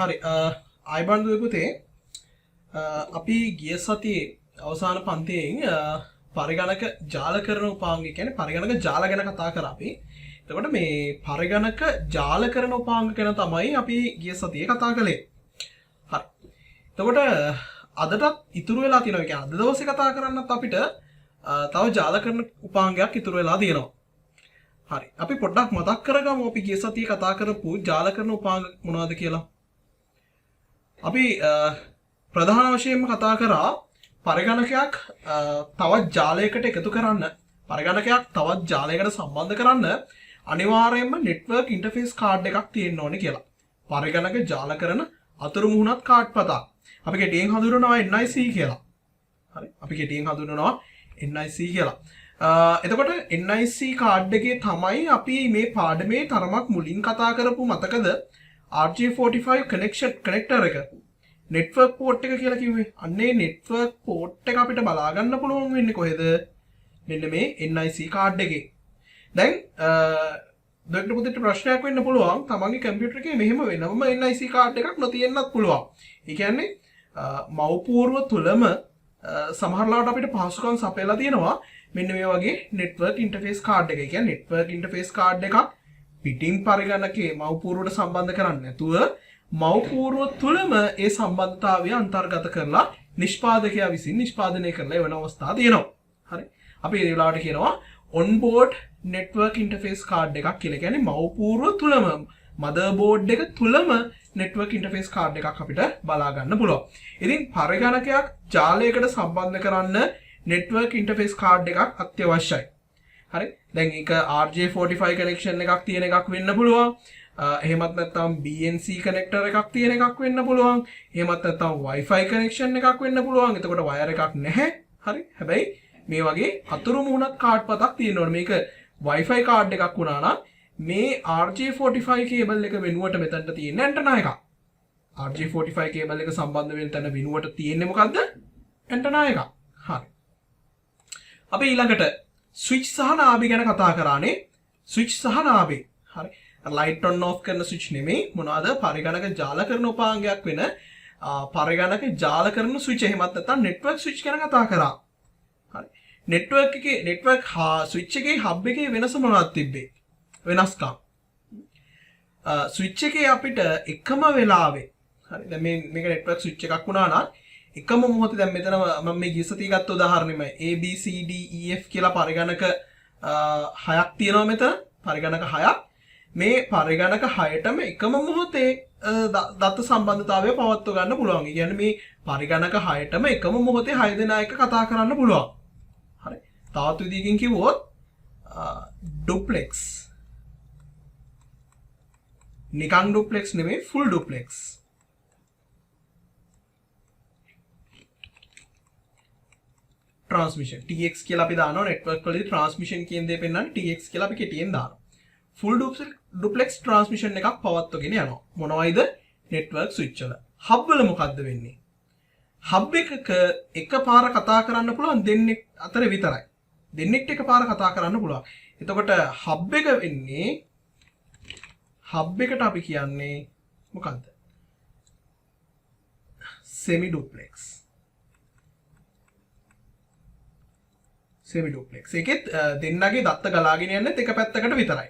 හරි අයිබන් දුවේ පුතේ අපි ගිය සතියේ අවසාන පන්තියෙන් පරිගණක ජාලකරණ උපාංග කියන්නේ පරිගණක ජාල ගැන කතා කරා අපි. එතකොට මේ පරිගණක ජාලකරණ උපාංග ගැන තමයි අපි ගිය සතියේ කතා කළේ. හරි. එතකොට අදටත් ඉතුරු වෙලා තියෙනවා. කියන්නේ අද දවසේ කතා කරන්නත් අපිට තව ජාලකරණ උපාංගයක් ඉතුරු වෙලා තියෙනවා. හරි. අපි පොඩ්ඩක් මතක් කරගමු අපි ගිය සතියේ කතා කරපු ජාලකරණ උපාංග මොනවද කියලා. අපි ප්‍රධාන වශයෙන්ම කතා කරා පරිගණකයක් තවත් ජාලයකට එකතු කරන්න පරිගණකයක් තවත් ජාලයකට සම්බන්ධ කරන්න අනිවාර්යයෙන්ම නෙට්වර්ක් ඉන්ටර්ෆේස් කාඩ් එකක් තියෙන්න ඕනේ කියලා. පරිගණක ජාලකරණ අතුරු මුහුණත් කාඩ් පතක්. අපි කෙටියෙන් හඳුන්වනවා NIC කියලා. හරි. අපි කෙටියෙන් හඳුන්වනවා NIC කියලා. එතකොට NIC කාඩ් එකේ තමයි අපි මේ පාඩමේ තරමක් මුලින් කතා කරපු මතකද RJ45 කනෙක්ටර් එක නෙට්වර්ක් පෝට් එක කියලා කිව්වේ. අන්නේ නෙට්වර්ක් පෝට් එක අපිට බලා ගන්න පුළුවන් වෙන්නේ කොහෙද? මෙන්න මේ NIC කාඩ් එකේ. දැන් දෙකට පුතේට ප්‍රශ්නයක් වෙන්න පුළුවන්. තමන්ගේ කම්පියුටර් එකේ මෙහෙම වෙනම NIC කාඩ් එකක් නොතියෙන්නත් පුළුවන්. ඒ කියන්නේ මව්පූර්ව තුලම සමහරවිට අපිට පහසුකම් සපයලා තියෙනවා. මෙන්න මේ වගේ නෙට්වර්ක් ඉන්ටර්ෆේස් කාඩ් එක. ඒ කියන්නේ නෙට්වර්ක් ඉන්ටර්ෆේස් කාඩ් එකක් පිටින් පරිගණකේ මව්පූර්වට සම්බන්ධ කරන්නේ නැතුව මව්පූර්ව තුලම ඒ සම්බන්ධතාවය අන්තර්ගත කරලා නිෂ්පාදකයා විසින් නිෂ්පාදනය කරලා එවන අවස්ථා තියෙනවා. හරි. අපි ඒ වෙලාවට කියනවා onboard network interface card එකක් කියලා. කියන්නේ මව්පූර්ව තුලම motherboard එක තුලම network interface card එකක් අපිට බලා ගන්න පුළුවන්. ඉතින් පරිගණකයක් ජාලයකට සම්බන්ධ කරන්න network interface card එකක් අත්‍යවශ්‍යයි. හරි. දැන් ඒක RJ45 connection එකක් තියෙන එකක් වෙන්න පුළුවන්. එහෙමත් නැත්නම් BNC connector එකක් තියෙන එකක් වෙන්න පුළුවන්. එහෙමත් නැත්නම් Wi-Fi connection එකක් වෙන්න පුළුවන්. එතකොට wire එකක් නැහැ. හරි. හැබැයි මේ වගේ අතුරු මුහුණත් කාඩ් පතක් තියෙන්න ඕනේ. මේක Wi-Fi කාඩ් එකක් වුණා නම් මේ RJ45 කේබල් එක වෙනුවට මෙතනට තියෙන ඇන්ටනා එකක්. RJ45 කේබල් එක සම්බන්ධ වෙන තැන වෙනුවට තියෙන්නේ මොකද්ද? ඇන්ටනා එකක්. හරි. අපි ඊළඟට ස්විච් සහ නාභි ගැන කතා කරානේ. ස්විච් සහ නාභි. හරි. ලයිට් ඔන් ඔෆ් කරන ස්විච් නෙමෙයි. මොනවාද? පරිගණක ජාලකරණ උපාංගයක් වෙන පරිගණක ජාලකරණ ස්විච්. එහෙමත් නැත්නම් නෙට්වර්ක් ස්විච් ගැන කතා කරා. හරි. නෙට්වර්ක් ස්විච් එකේ හබ් එකේ වෙනස මොනවද තිබ්බේ? වෙනස්කම්. ස්විච් එකේ අපිට එකම වෙලාවේ හරි. දැන් මේක නෙට්වර්ක් ස්විච් එකක් වුණා නම් එකම මොහොතේ දැන් මෙතන මම මේ ගිය සතිය ගත්ත උදාහරණෙම ABCDEF කියලා පරිගණක 6ක් තියෙනවා මෙතන. පරිගණක 6ක්. මේ පරිගණක 6ටම එකම මොහොතේ දත්ත සම්බන්ධතාවය පවත්ව ගන්න පුළුවන්. ඒ කියන්නේ මේ පරිගණක 6ටම එකම මොහොතේ 6 දෙනා එක කතා කරන්න පුළුවන්. හරි. තවත් විදිහකින් කිව්වොත් ඩුප්ලෙක්ස්. නිකන් ඩුප්ලෙක්ස් නෙමෙයි ෆුල් ඩුප්ලෙක්ස්. ට්‍රාන්ස්මිෂන් TX කියලා අපි දානවා නෙට්වර්ක් වලදී ට්‍රාන්ස්මිෂන් කියන දේ පෙන්නන්නේ TX කියලා අපි කෙටියෙන් දානවා. ෆුල් ඩුප්ලෙක්ස් ට්‍රාන්ස්මිෂන් එකක් පවත්වගෙන යනවා. මොනවයිද? නෙට්වර්ක් ස්විච් වල. හබ් වල මොකද්ද වෙන්නේ? හබ් එකක එකපාර කතා කරන්න පුළුවන් දෙන්නෙක් අතර විතරයි. දෙන්නෙක්ට එකපාර කතා කරන්න පුළුවන්. එතකොට හබ් එක වෙන්නේ හබ් එකට අපි කියන්නේ මොකද්ද? semi duplex. semi duplex. ඒකෙත් දෙන්නගේ දත්ත ගලාගෙන යන්නේ එක පැත්තකට විතරයි.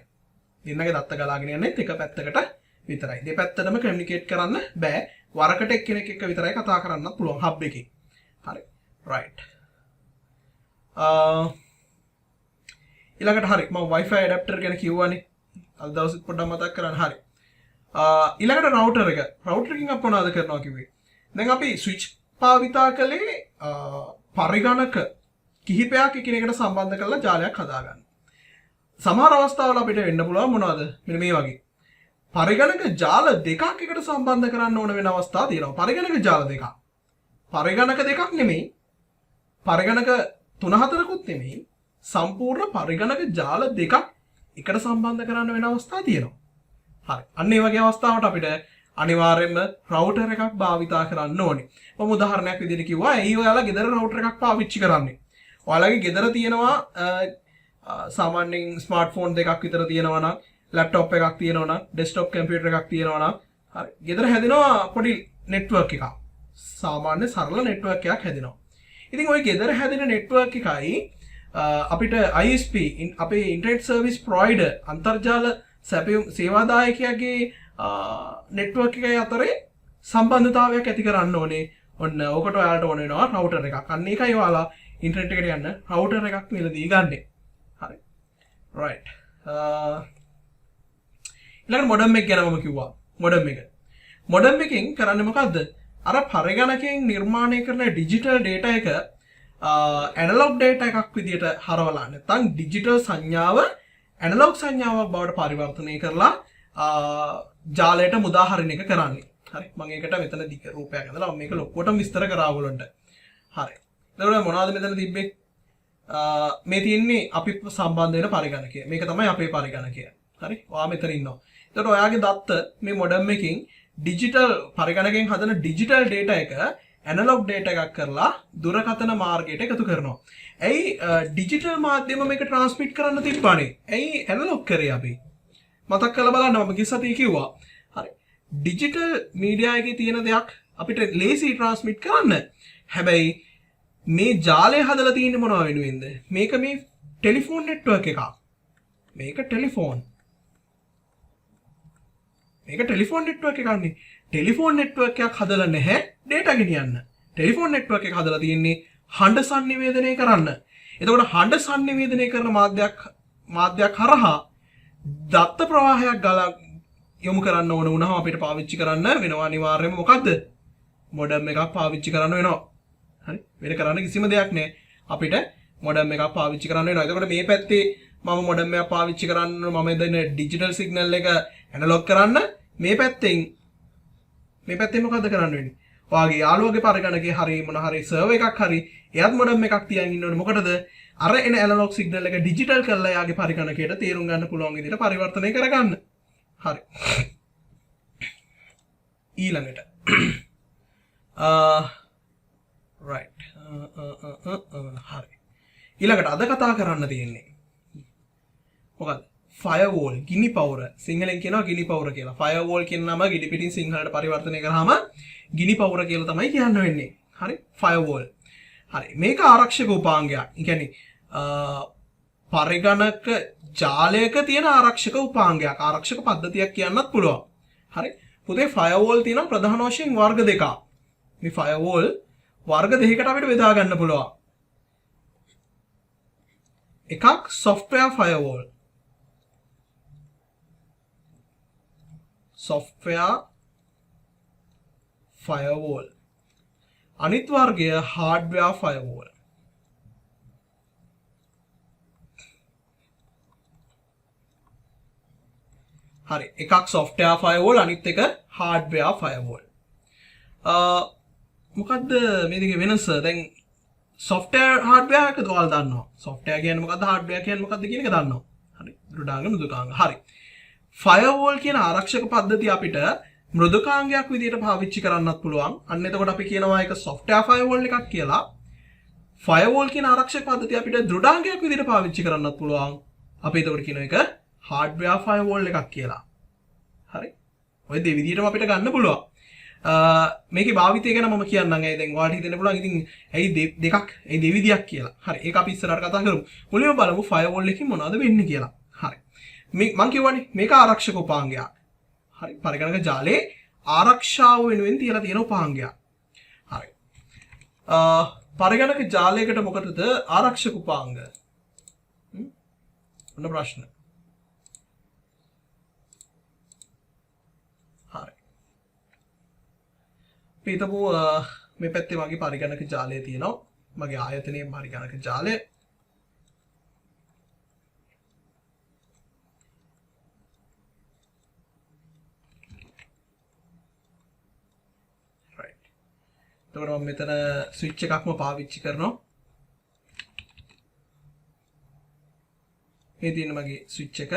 දෙන්නගේ දත්ත ගලාගෙන යන්නේ එක පැත්තකට විතරයි. දෙපැත්තටම කමියුනිකේට් කරන්න බෑ. වරකට එක්කෙනෙක් එක්ක විතරයි කතා කරන්නත් පුළුවන් හබ් එකේ. හරි. රයිට්. ඊළඟට හරි මම Wi-Fi adapter ගැන කිව්වනේ. අද දවසෙත් පොඩ්ඩක් මතක් කරන්න. හරි. ඊළඟට රවුටර් එක. රවුටර් එකකින් අපි මොනවද කරනවා කිව්වේ? දැන් අපි ස්විච් භාවිතා කළේ පරිගණක කිහිපයක් එකිනෙකට සම්බන්ධ කරලා ජාලයක් හදාගන්න. සමහර අවස්ථාවල අපිට වෙන්න පුළුවන් මොනවද? මෙන්න මේ වගේ. පරිගණක ජාල දෙකක් එකට සම්බන්ධ කරන්න ඕන වෙන අවස්ථා තියෙනවා. පරිගණක ජාල දෙකක්. පරිගණක දෙකක් නෙමෙයි. පරිගණක 3-4කුත් නෙමෙයි. සම්පූර්ණ පරිගණක ජාල දෙකක් එකට සම්බන්ධ කරන්න වෙන අවස්ථා තියෙනවා. හරි. අන්න ඒ වගේ අවස්ථාවට අපිට අනිවාර්යයෙන්ම රවුටර් එකක් භාවිතා කරන්න ඕනේ. මම උදාහරණයක් විදිහට කිව්වා. ඇයි ඔයාලා ගෙදර රවුටර් එකක් පාවිච්චි කරන්නේ? ඔයාලගේ ගෙදර තියෙනවා සාමාන්‍යයෙන් ස්මාර්ට්ෆෝන් දෙකක් විතර තියෙනවා නම්, ලැප්ටොප් එකක් තියෙනවා නම්, ඩෙස්ක්ටොප් කම්පියුටර් එකක් තියෙනවා නම් හරි. ගෙදර හැදෙනවා පොඩි නෙට්වර්ක් එකක්. සාමාන්‍ය සරල නෙට්වර්ක් එකක් හැදෙනවා. ඉතින් ওই ගෙදර හැදෙන නෙට්වර්ක් එකයි අපිට ISP අපේ ඉන්ටර්නෙට් සර්විස් ප්‍රොවයිඩර් අන්තර්ජාල සැපයුම් සේවාදායකයාගේ නෙට්වර්ක් එකයි අතරේ සම්බන්ධතාවයක් ඇති කරන්න ඕනේ. ඔන්න ඕකට ඔයාලට ඕන වෙනවා රවුටර් එකක්. අන්න ඒකයි ඔයාලා ඉන්ටර්නෙට් එකට යන්න රවුටර් එකක් මිලදී ගන්නෙ. හරි. රයිට්. ඊළඟ මොඩම් එක ගැන මම කිව්වා. මොඩම් එක. මොඩම් එකෙන් කරන්නේ මොකද්ද? අර පරිගණකයෙන් නිර්මාණය කරන ඩිජිටල් ඩේටා එක ඇනලොග් ඩේටා එකක් විදිහට හරවලා නැත්නම් ඩිජිටල් සංඥාව ඇනලොග් සංඥාවක් බවට පරිවර්තනය කරලා ජාලයට මුදාහරින එක කරන්නේ. හරි. මම ඒකට මෙතන දිග රූපයක් ඇඳලා මේක ලොකුවටම විස්තර කරා ඔයගොල්ලන්ට. හරි. එතකොට මොනවද මෙතන තිබ්බේ? මේ තියෙන්නේ අපි සම්බන්ධ වෙන පරිගණකය. මේක තමයි අපේ පරිගණකය. හරි. ඔයා මෙතන ඉන්නවා. එතකොට ඔයාගේ දත්ත මේ මොඩම් එකකින් ඩිජිටල් පරිගණකයෙන් හදන ඩිජිටල් ඩේටා එක ඇනලොග් ඩේටා එකක් කරලා දුරකථන මාර්ගයට එකතු කරනවා. ඇයි ඩිජිටල් මාධ්‍යම මේක ට්‍රාන්ස්මිට් කරන්න තිබ්බනේ? ඇයි ඇනලොග් කරේ අපි? මතක් කරලා බලන්න මම කිව්සතිය කිව්වා. හරි. ඩිජිටල් මීඩියා එකේ තියෙන දෙයක් අපිට ලේසි ට්‍රාන්ස්මිට් කරන්න. හැබැයි මේ ජාලය හදලා තියෙන්නේ මොනවා වෙනුවෙන්ද? මේක මේ ටෙලිෆෝන් නෙට්වර්ක් එකක්. මේක ටෙලිෆෝන් නෙට්වර්ක් එකක් නේ. ටෙලිෆෝන් නෙට්වර්ක් එකක් හදලා නැහැ ඩේටා ගෙනියන්න. ටෙලිෆෝන් නෙට්වර්ක් එක හදලා තියෙන්නේ හඬ sannivedanaya කරන්න. එතකොට හඬ sannivedanaya කරන මාධ්‍යයක් හරහා දත්ත ප්‍රවාහයක් ගලා යොමු කරන්න ඕන වුණාම අපිට පාවිච්චි කරන්න වෙනවා අනිවාර්යයෙන්ම මොකද්ද? මොඩම් එකක් පාවිච්චි කරන්න වෙනවා. හරි. වෙන කරන්න කිසිම දෙයක් නැහැ. අපිට මොඩම් එකක් පාවිච්චි කරන්න වෙනවා. එතකොට මේ පැත්තේ මම මොඩම් එකක් පාවිච්චි කරන්න මම දෙන ඩිජිටල් සිග්නල් එක ඇනලොග් කරන්න මේ පැත්තෙන් මොකද්ද කරන්න වෙන්නේ? ඔයාගේ යාළුවගේ පරිගණකේ හරි මොන හරි සර්වර් එකක් හරි එයාත් මොඩම් එකක් තියන් ඉන්න ඕනේ. මොකටද? අර එන ඇනලොග් සිග්නල් එක ඩිජිටල් කරලා යාගේ පරිගණකයට තේරුම් ගන්න පුළුවන් විදිහට පරිවර්තනය කරගන්න. හරි. ඊළඟට right. හරි. ඊළඟට අද කතා කරන්න තියෙන්නේ මොකක්ද? ෆයර්වෝල් ගිනි පවුර. සිංහලෙන් කියනවා ගිනි පවුර කියලා. ෆයර්වෝල් කියන නම ගිනි පිටින් සිංහලට පරිවර්තනය කරාම ගිනි පවුර කියලා තමයි කියන්න වෙන්නේ. හරි. ෆයර්වෝල්. හරි. මේක ආරක්ෂක උපාංගයක්. ඒ කියන්නේ පරිගණක ජාලයක තියෙන ආරක්ෂක උපාංගයක්. ආරක්ෂක පද්ධතියක් කියන්නත් පුළුවන්. හරි. පුතේ ෆයර්වෝල් තියෙනවා ප්‍රධාන වශයෙන් වර්ග දෙකක්. මේ ෆයර්වෝල් වර්ග දෙකකට අපිට බෙදා ගන්න පුළුවන්. එකක් software firewall. අනිත් වර්ගය hardware firewall. හරි. එකක් software firewall අනිත් එක hardware firewall. මොකද්ද මේ දෙකේ වෙනස? දැන් software hardware එක ඔයාලා දන්නවා. software කියන්නේ මොකද්ද? hardware කියන්නේ මොකද්ද කියන එක දන්නවා. හරි. දෘඩාංග මෘදුකාංග. හරි. firewall කියන ආරක්ෂක පද්ධතිය අපිට මෘදුකාංගයක් විදිහට පාවිච්චි කරන්නත් පුළුවන්. අන්න එතකොට අපි කියනවා ඒක software firewall එකක් කියලා. firewall කියන ආරක්ෂක පද්ධතිය අපිට දෘඩාංගයක් විදිහට පාවිච්චි කරන්නත් පුළුවන්. අපි එතකොට කියන එක hardware firewall එකක් කියලා. හරි. ඔය දෙවිදිහටම අපිට ගන්න පුළුවන්. මේකේ භාවිතය ගැන මම කියන්නම්. ඒ දැන් ඔයාලට හිතෙන්න පුළුවන් ඉතින් ඇයි දෙකක් ඇයි දෙවිදියක් කියලා. හරි. ඒක අපි ඉස්සරහට කතා කරමු. මුලින්ම බලමු firewall එකකින් මොනවද වෙන්නේ කියලා. හරි. මම කියවනේ මේක ආරක්ෂක උපාංගයක්. හරි. පරිගණක ජාලේ ආරක්ෂාව වෙනුවෙන් තියලා තියෙන උපාංගයක්. හරි. පරිගණක ජාලයකට මොකටද ආරක්ෂක උපාංග? මොන ප්‍රශ්න? හරි. අපි හිතමු මේ පැත්තේ මගේ පරිගණක ජාලය තියෙනවා. මගේ ආයතනයේ පරිගණක ජාලය. එතකොට මම මෙතන ස්විච් එකක්ම පාවිච්චි කරනවා. මේ තියෙන මගේ ස්විච් එක.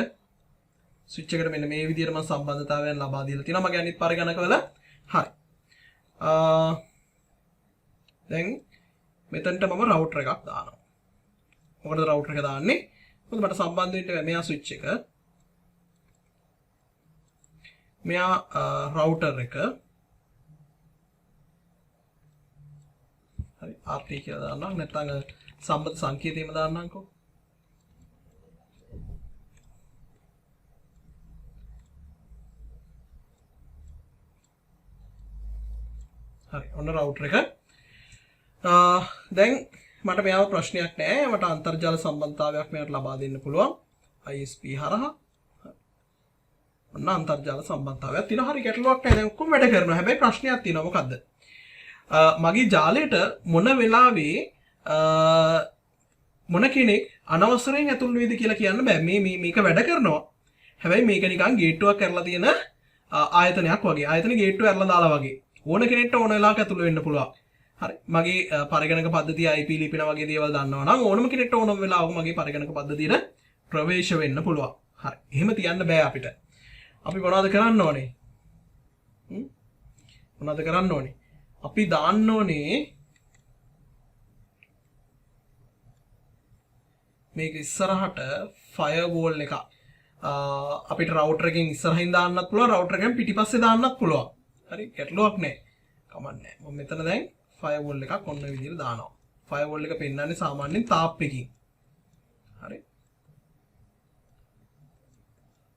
ස්විච් එකට මෙන්න මේ විදිහට මම සම්බන්ධතාවයන් ලබා දීලා තියෙනවා මගේ අනිත් පරිගණකවල. හරි. දැන් මෙතනට මම රවුටර් එකක් දානවා. මොකටද රවුටර් එක දාන්නේ? මොකද මට සම්බන්ධ වෙන්න මෙයා ස්විච් එක. මෙයා රවුටර් එක හරි RT කියලා දාන්නම් නැත්නම් සම්බන්ධ සංකේතයම දාන්නම්කෝ හරි ඔන්න රවුටර් එක දැන් මට මෙයාව ප්‍රශ්නයක් නැහැ මට අන්තර්ජාල සම්බන්ධතාවයක් මෙයාට ලබා දෙන්න පුළුවන් ISP හරහා ඔන්න අන්තර්ජාල සම්බන්ධතාවයක් තියෙනවා හරි ගැටලුවක් නැහැ දැන් ඔක්කොම වැඩ කරනවා හැබැයි ප්‍රශ්නයක් තියෙනවා මොකද්ද මගේ ජාලයට මොන වෙලාවේ මොන කෙනෙක් අනවසරයෙන් ඇතුල් වෙයිද කියලා කියන්න බෑ මේක වැඩ කරනවා හැබැයි මේක නිකන් ගේට්ටුවක් කරලා තියෙන ආයතනයක් වගේ ආයතනේ ගේට්ටුව ඇරලා දාලා වගේ ඕන කෙනෙක්ට ඕන වෙලාවක ඇතුල් වෙන්න පුළුවන් හරි මගේ පරිගණක පද්ධතිය IP ලිපින වගේ දේවල් දන්නවා නම් ඕනම කෙනෙක්ට ඕනම වෙලාවක මගේ පරිගණක පද්ධතියට ප්‍රවේශ වෙන්න පුළුවන් හරි එහෙම තියන්න බෑ අපිට අපි මොනවද කරන්න ඕනේ මොනවද කරන්න ඕනේ අපි දාන්න ඕනේ මේක ඉස්සරහට ෆයර්වෝල් එක අපිට රවුටර් එකෙන් ඉස්සරහින් දාන්නත් පුළුවන් රවුටර් එකෙන් පිටිපස්සේ දාන්නත් පුළුවන් හරි ගැටලුවක් නැහැ කමක් නැහැ මම මෙතන දැන් ෆයර්වෝල් එකක් ඔන්න විදිහට දානවා ෆයර්වෝල් එක පෙන්වන්නේ සාමාන්‍යයෙන් තාප් එකකින් හරි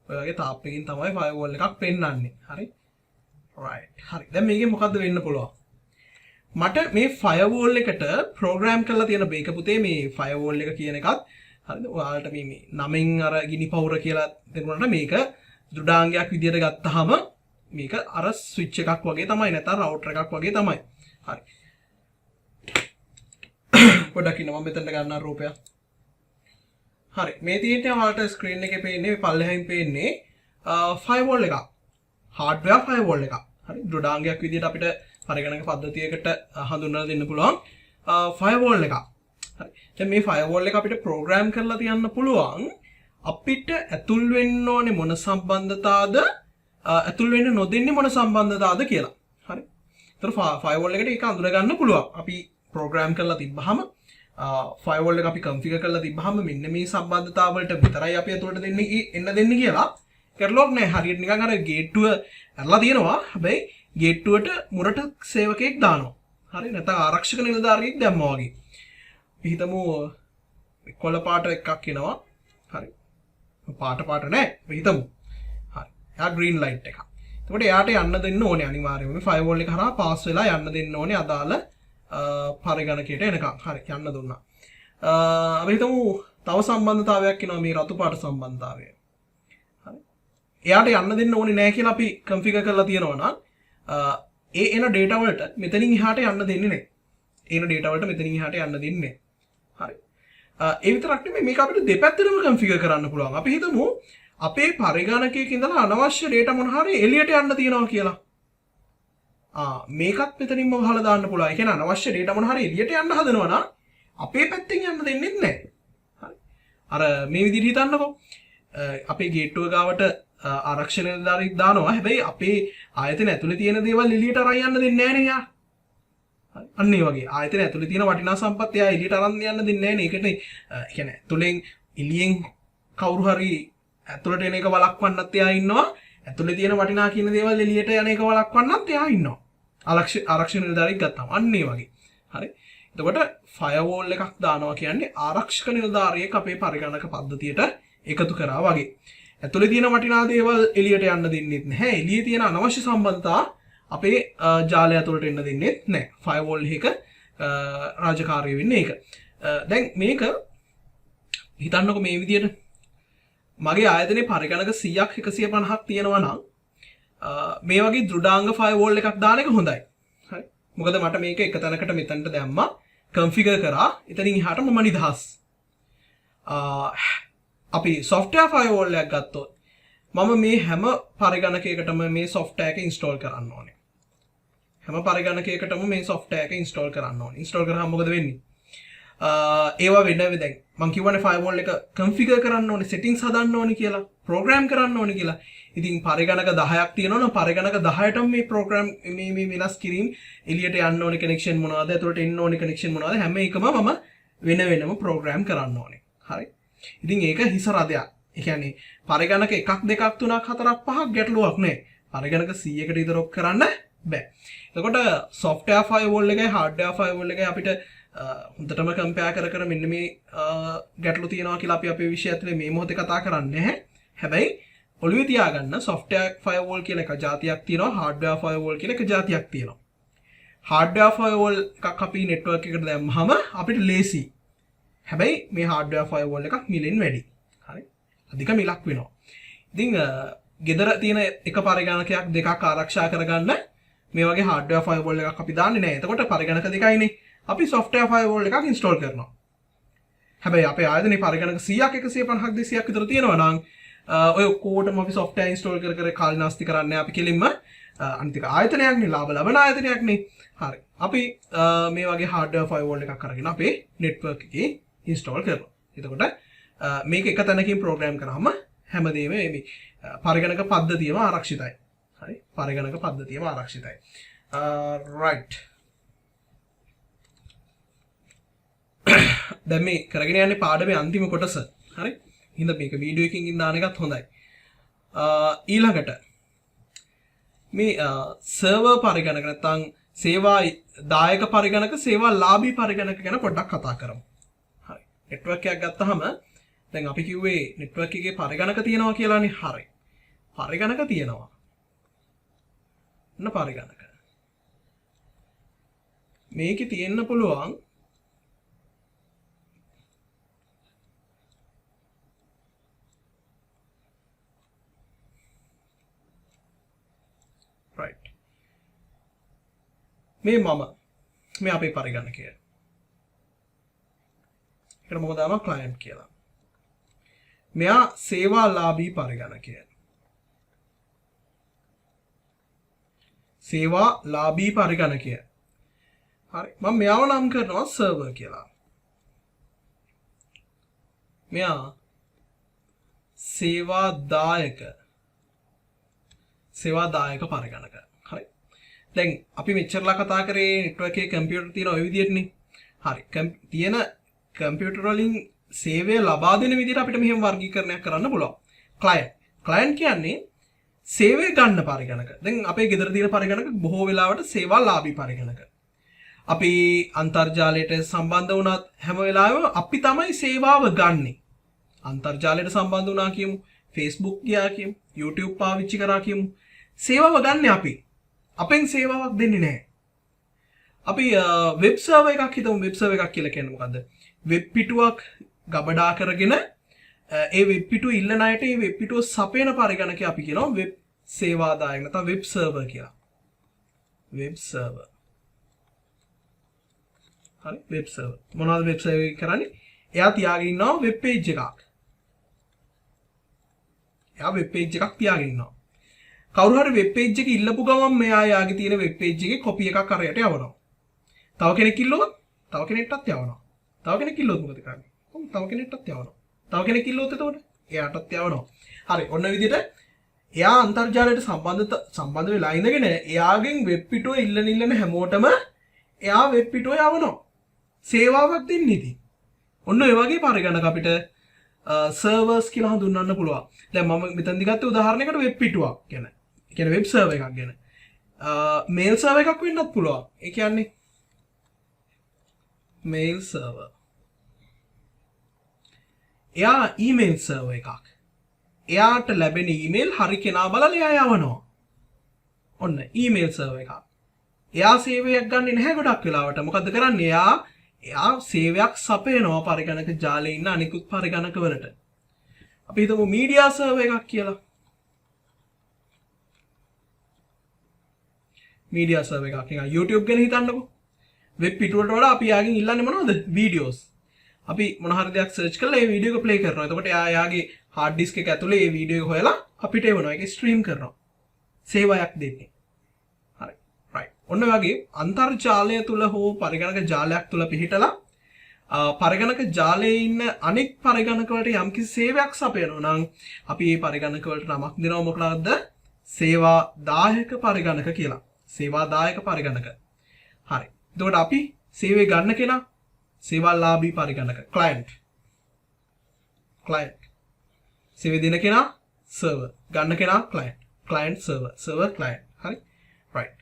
ඔය වගේ තාප් එකකින් තමයි ෆයර්වෝල් එකක් පෙන්වන්නේ හරි රයිට් හරි දැන් මේකෙන් මොකද්ද වෙන්න පුළුවන් මට මේ ෆයර්වෝල් එකට ප්‍රෝග්‍රෑම් කරලා තියෙන මේක පුතේ මේ ෆයර්වෝල් එක කියන එකත් හරිද ඔයාලට මේ නමෙන් අර ගිනි පවුර කියලා දෙන්නුනට මේක දෘඩාංගයක් විදිහට ගත්තාම මේක අර ස්විච් එකක් වගේ තමයි නැත්නම් රවුටර් එකක් වගේ තමයි හරි පොඩ්ඩක් ඉන්න මම මෙතනට ගන්නවා රූපයක් හරි මේ තියෙන්නේ ඔයාලට ස්ක්‍රීන් එකේ පේන්නේ මේ පල්ලෙහින් පේන්නේ ෆයර්වෝල් එකක් හાર્ඩ්වෙයාර් ෆයර්වෝල් එකක් හරි දෘඩාංගයක් විදිහට අපිට පරිගණක පද්ධතියකට හඳුන්වලා දෙන්න පුළුවන් ෆයර්වෝල් එකක් හරි දැන් මේ ෆයර්වෝල් එක අපිට ප්‍රෝග්‍රෑම් කරලා තියන්න පුළුවන් අපිට ඇතුල් වෙන්න ඕනේ මොන සම්බන්ධතාවද ඇතුල් වෙන්න නොදෙන්නේ මොන සම්බන්ධතාවද කියලා හරි ඒතර ෆයර්වෝල් එකට ඒක අඳුර ගන්න පුළුවන් අපි ප්‍රෝග්‍රෑම් කරලා තිබ්බහම ෆයර්වෝල් එක අපි කන්ෆිගර් කරලා තිබ්බහම මෙන්න මේ සම්බන්ධතාව වලට විතරයි අපි ඇතුළට දෙන්නේ කියලා කරලොක් නෑ හරියට නිකන් අර ගේට්ටුව ඇරලා තියෙනවා හැබැයි ගේට්ටුවට මුරට සේවකයෙක් දානවා හරි නැත්නම් ආරක්ෂක නිලධාරියෙක් දැම්මා වගේ අපි හිතමු කොළ පාට එකක් එනවා හරි පාට නෑ අපි හිතමු හරි එයා ග්‍රීන් ලයිට් එකක් එතකොට එයාට යන්න දෙන්න ඕනේ අනිවාර්යයෙන්ම ෆයර්වෝල් එක හරහා පාස් වෙලා යන්න දෙන්න ඕනේ අදාළ පරිගණකයට එනකම් හරි යන්න දුන්නා අපි හිතමු තව සම්බන්ධතාවයක් එනවා මේ රතු පාට සම්බන්ධතාවය හරි එයාට යන්න දෙන්න ඕනේ නෑ කියලා අපි කන්ෆිගර් කරලා තියෙනවා නම් එන ඩේටා වලට මෙතනින් එහාට යන්න දෙන්නේ නැහැ. එන ඩේටා වලට මෙතනින් එහාට යන්න දෙන්නේ නැහැ. හරි. ඒ විතරක් නෙමෙයි මේක අපිට දෙපැත්තටම කන්ෆිගර් කරන්න පුළුවන්. අපි හිතමු අපේ පරිගණකයක ඉඳලා අනවශ්‍ය ඩේටා මොන හරි එළියට යන්න තියෙනවා කියලා. මේකත් මෙතනින්ම වහලා දාන්න පුළුවන්. ඒ කියන්නේ අනවශ්‍ය ඩේටා මොන හරි එළියට යන්න හදනවා නම් අපේ පැත්තෙන් යන්න දෙන්නේ නැහැ. හරි. අර මේ විදිහට හිතන්නකෝ. අපේ ගේට්ටුව ගාවට ආරක්ෂක නිලධාරියෙක් දානවා හැබැයි අපේ ආයතන ඇතුලේ තියෙන දේවල් එළියට අරන් යන්න දෙන්නේ නැහැ නේ යා. අන්න ඒ වගේ ආයතන ඇතුලේ තියෙන වටිනා සම්පත් එයා එළියට අරන් යන්න දෙන්නේ නැහැ නේ. ඒකට කියන්නේ ඇතුලෙන් එළියෙන් කවුරු හරි ඇතුලට එන එක වළක්වන්නත් එයා ඉන්නවා. ඇතුලේ තියෙන වටිනා කියන දේවල් එළියට යන එක වළක්වන්නත් එයා ඉන්නවා. ආරක්ෂක නිලධාරියෙක් ගත්තාම අන්න ඒ වගේ. හරි. එතකොට ෆයර්වෝල් එකක් දානවා කියන්නේ ආරක්ෂක නිලධාරියෙක් අපේ පරිගණක පද්ධතියට එකතු කරා වගේ. ඇතුලේ තියෙන වටිනා දේවල් එළියට යන්න දෙන්නෙත් නැහැ. එළියේ තියෙන අනවශ්‍ය සම්බන්ධතා අපේ ජාලය ඇතුළට එන්න දෙන්නෙත් නැහැ. ෆයර්වෝල් එක රාජකාරිය වෙන්නේ ඒක. දැන් මේක හිතන්නකො මේ විදියට මගේ ආයතනයේ පරිගණක 100ක් 150ක් තියෙනවා නම් මේ වගේ දෘඩාංග ෆයර්වෝල් එකක් දාන එක හොඳයි. හරි. මොකද මට මේක එක තැනකට මෙතනට දැම්මා කන්ෆිගර් කරා. එතනින් එහාට මම නිදහස්. අපි software firewall එකක් ගත්තොත් මම මේ හැම පරිගණකයකටම මේ software එක install කරන්න ඕනේ. හැම පරිගණකයකටම මේ software එක install කරන්න ඕනේ. install කරාම මොකද වෙන්නේ? ඒවා වෙනවෙ දැන් මම කියවනේ firewall එක configure කරන්න ඕනේ, settings හදන්න ඕනේ කියලා, program කරන්න ඕනේ කියලා. ඉතින් පරිගණක 10ක් තියෙනවා නම් පරිගණක 10ටම මේ program මේ වෙනස් කිරීම එළියට යන්න ඕනේ connection මොනවද, ඇතුළට එන්න ඕනේ connection මොනවද හැම එකම මම වෙනම program කරන්න ඕනේ. හරි. ඉතින් ඒක හිස රදයක්. ඒ කියන්නේ පරිගණක 1 2 3 4 5ක් ගැටලුවක් නෑ. පරිගණක 100කට විතර ඔක් කරන්න බෑ. එතකොට software firewall එකයි hardware firewall එකයි අපිට හොඳටම කම්පෙයාර් කර කර මෙන්න මේ ගැටලු තියෙනවා කියලා අපි අපේ විෂය ඇතුලේ මේ මොහොතේ කතා කරන්නේ නැහැ. හැබැයි ඔළුවේ තියාගන්න software firewall කියලා එක જાතියක් තියෙනවා, hardware firewall කියලා එක જાතියක් තියෙනවා. hardware firewall එකක් අපි network එකට දැම්මහම අපිට ලේසි. හැබැයි මේ hardware firewall එකක් මිලෙන් වැඩි. හරි. අධික මිලක් වෙනවා. ඉතින් ගෙදර තියෙන එක පරිගණකයක් දෙකක් ආරක්ෂා කරගන්න මේ වගේ hardware firewall එකක් අපි දාන්නේ නැහැ. එතකොට පරිගණක දෙකයිනේ. අපි software firewall එකක් install කරනවා. හැබැයි අපේ ආයතනයේ පරිගණක 100ක් 150ක් 200ක් විතර තියෙනවා නම් ඔය ඔක්කොටම අපි software install කර කර කාලේ නාස්ති කරන්නේ අපි කෙලින්ම අනිතික ආයතනයක්නේ, ලාභ ලබන ආයතනයක්නේ. හරි. අපි මේ වගේ hardware firewall එකක් අරගෙන අපේ network එකේ install කරනවා. එතකොට මේක එක තැනකින් program කරාම හැමදේම මේ පරිගණක පද්ධතියම ආරක්ෂිතයි. හරි. පරිගණක පද්ධතියම ආරක්ෂිතයි. right. දැන් මේ කරගෙන යන්නේ පාඩමේ අන්තිම කොටස. හරි. හින්දා මේක වීඩියෝ එකකින් දාන එකත් හොඳයි. ඊළඟට මේ සර්වර් පරිගණක නැත්නම් සේවා දායක පරිගණක, සේවා ලාභී පරිගණක ගැන පොඩ්ඩක් කතා කරමු. හරි. නෙට්වර්ක් එකක් ගත්තාම දැන් අපි කිව්වේ නෙට්වර්ක් එකේ පරිගණක තියෙනවා කියලානේ. හරි. පරිගණක තියෙනවා. පරිගණක. මේකේ තියෙන්න පුළුවන් right. මේ අපේ පරිගණකය. ඒකට මොකද දානවා client කියලා. මෙයා සේවාලාභී පරිගණකය. සේවාලාභී පරිගණකය. හරි. මම මෙයාව නම් කරනවා server කියලා. මෙයා සේවාදායක පරිගණක. හරි. දැන් අපි මෙච්චරලා කතා කරේ network එකේ computer තියෙන ඔය විදිහටනේ. හරි. තියෙන computer වලින් සේවය ලබා දෙන විදිහට අපිට මෙහෙම වර්ගීකරණයක් කරන්න පුළුවන්. client කියන්නේ සේවය ගන්න පරිගණක. දැන් අපේ ගෙදර තියෙන පරිගණක බොහෝ වෙලාවට සේවාලාභී පරිගණක. අපි අන්තර්ජාලයට සම්බන්ධ වුණත් හැම වෙලාවෙම අපි තමයි සේවාව ගන්නෙ. අන්තර්ජාලයට සම්බන්ධ වුණා කියමු, Facebook ගියා කියමු, YouTube පාවිච්චි කරා කියමු. සේවාව ගන්න අපි. අපෙන් සේවාවක් දෙන්නේ නැහැ. අපි වෙබ් සර්වර් එකක් හිතමු. වෙබ් සර්වර් එකක් කියලා කියන්නේ මොකද්ද? වෙබ් පිටුවක් ගබඩා කරගෙන ඒ වෙබ් පිටුව ඉල්ලන අයට ඒ වෙබ් පිටුව සපයන පරිගණකය අපි කියනවා වෙබ් සේවාදායක නැත්නම් වෙබ් සර්වර් කියලා. Web server. හරි. Web server. මොනවද වෙබ් සර්වර් කරන්නේ? එයා තියාගෙන ඉන්නවා වෙබ් පේජ් එකක්. එයා වෙබ් පේජ් එකක් තියාගෙන ඉන්නවා. කවුරු හරි වෙබ් පේජ් එක ඉල්ලපු ගමන් මෙයා යාගේ තියෙන වෙබ් පේජ් එකේ කොපි එකක් අරයට යවනවා. තව කෙනෙක් ඉල්ලුවොත් තව කෙනෙක්ටත් යවනවා. තව කෙනෙක් ඉල්ලුවොත් මොකද කරන්නේ? තව කෙනෙක්ටත් යවනවා. තව කෙනෙක් ඉල්ලුවොත් එතකොට එයාටත් යවනවා. හරි. ඔන්න විදිහට එයා අන්තර්ජාලයට සම්බන්ධ වෙලා ඉඳගෙන එයාගෙන් වෙබ් පිටුව ඉල්ලන හැමෝටම එයා වෙබ් පිටුව යවනවා. සේවාවක් දෙන්නේ ඉතින්. ඔන්න ඔය වගේ පරිගණක අපිට සර්වර්ස් කියලා හඳුන්වන්න පුළුවන්. දැන් මම මෙතනදි ගත්ත උදාහරණයකට වෙබ් පිටුවක් ගැන. ඒ කියන්නේ වෙබ් සර්වර් එකක් ගැන. මේල් සර්වර් එකක් වෙන්නත් පුළුවන්. ඒ කියන්නේ මේල් සර්වර්. එයා ඊමේල් සර්වර් එකක්. එයාට ලැබෙන ඊමේල් හරි කෙනා බලලා එයා යවනවා. ඔන්න ඊමේල් සර්වර් එකක්. එයා සේවයක් ගන්නෙ නැහැ ගොඩක් වෙලාවට. මොකද කරන්නේ? එයා සේවයක් සපයනවා පරිගණක ජාලේ ඉන්න අනිකුත් පරිගණක වලට. අපි හිතමු මීඩියා සර්වර් එකක් කියලා. මීඩියා සර්වර් එකක් නිකන් YouTube ගැන හිතන්නකෝ. වෙබ් පිටුවට වඩා අපි යාගෙන් ඉල්ලන්නේ මොනවද? වීඩියෝස්. අපි මොන හරි දෙයක් සර්ච් කරලා ඒ වීඩියෝ එක ප්ලේ කරනවා. එතකොට යාගේ hard disk එක ඇතුලේ ඒ වීඩියෝ එක හොයලා අපිට එවනවා. ඒක ස්ට්‍රීම් කරනවා. සේවයක් දෙන්නේ. හරි. right. ඔන්න වගේ අන්තර්ජාලය තුල හෝ පරිගණක ජාලයක් තුල පිහිටලා පරිගණක ජාලයේ ඉන්න අනෙක් පරිගණක වලට යම්කිසි සේවයක් සපයනවා නම් අපි මේ පරිගණක වලට නමක් දෙනවා. මොකක්ද? සේවාදායක පරිගණක කියලා. සේවාදායක පරිගණක. හරි. එතකොට අපි සේවය ගන්න කෙනා සේවාලාභී පරිගණක client. සේවය දෙන කෙනා server. ගන්න කෙනා client. client server client හරි right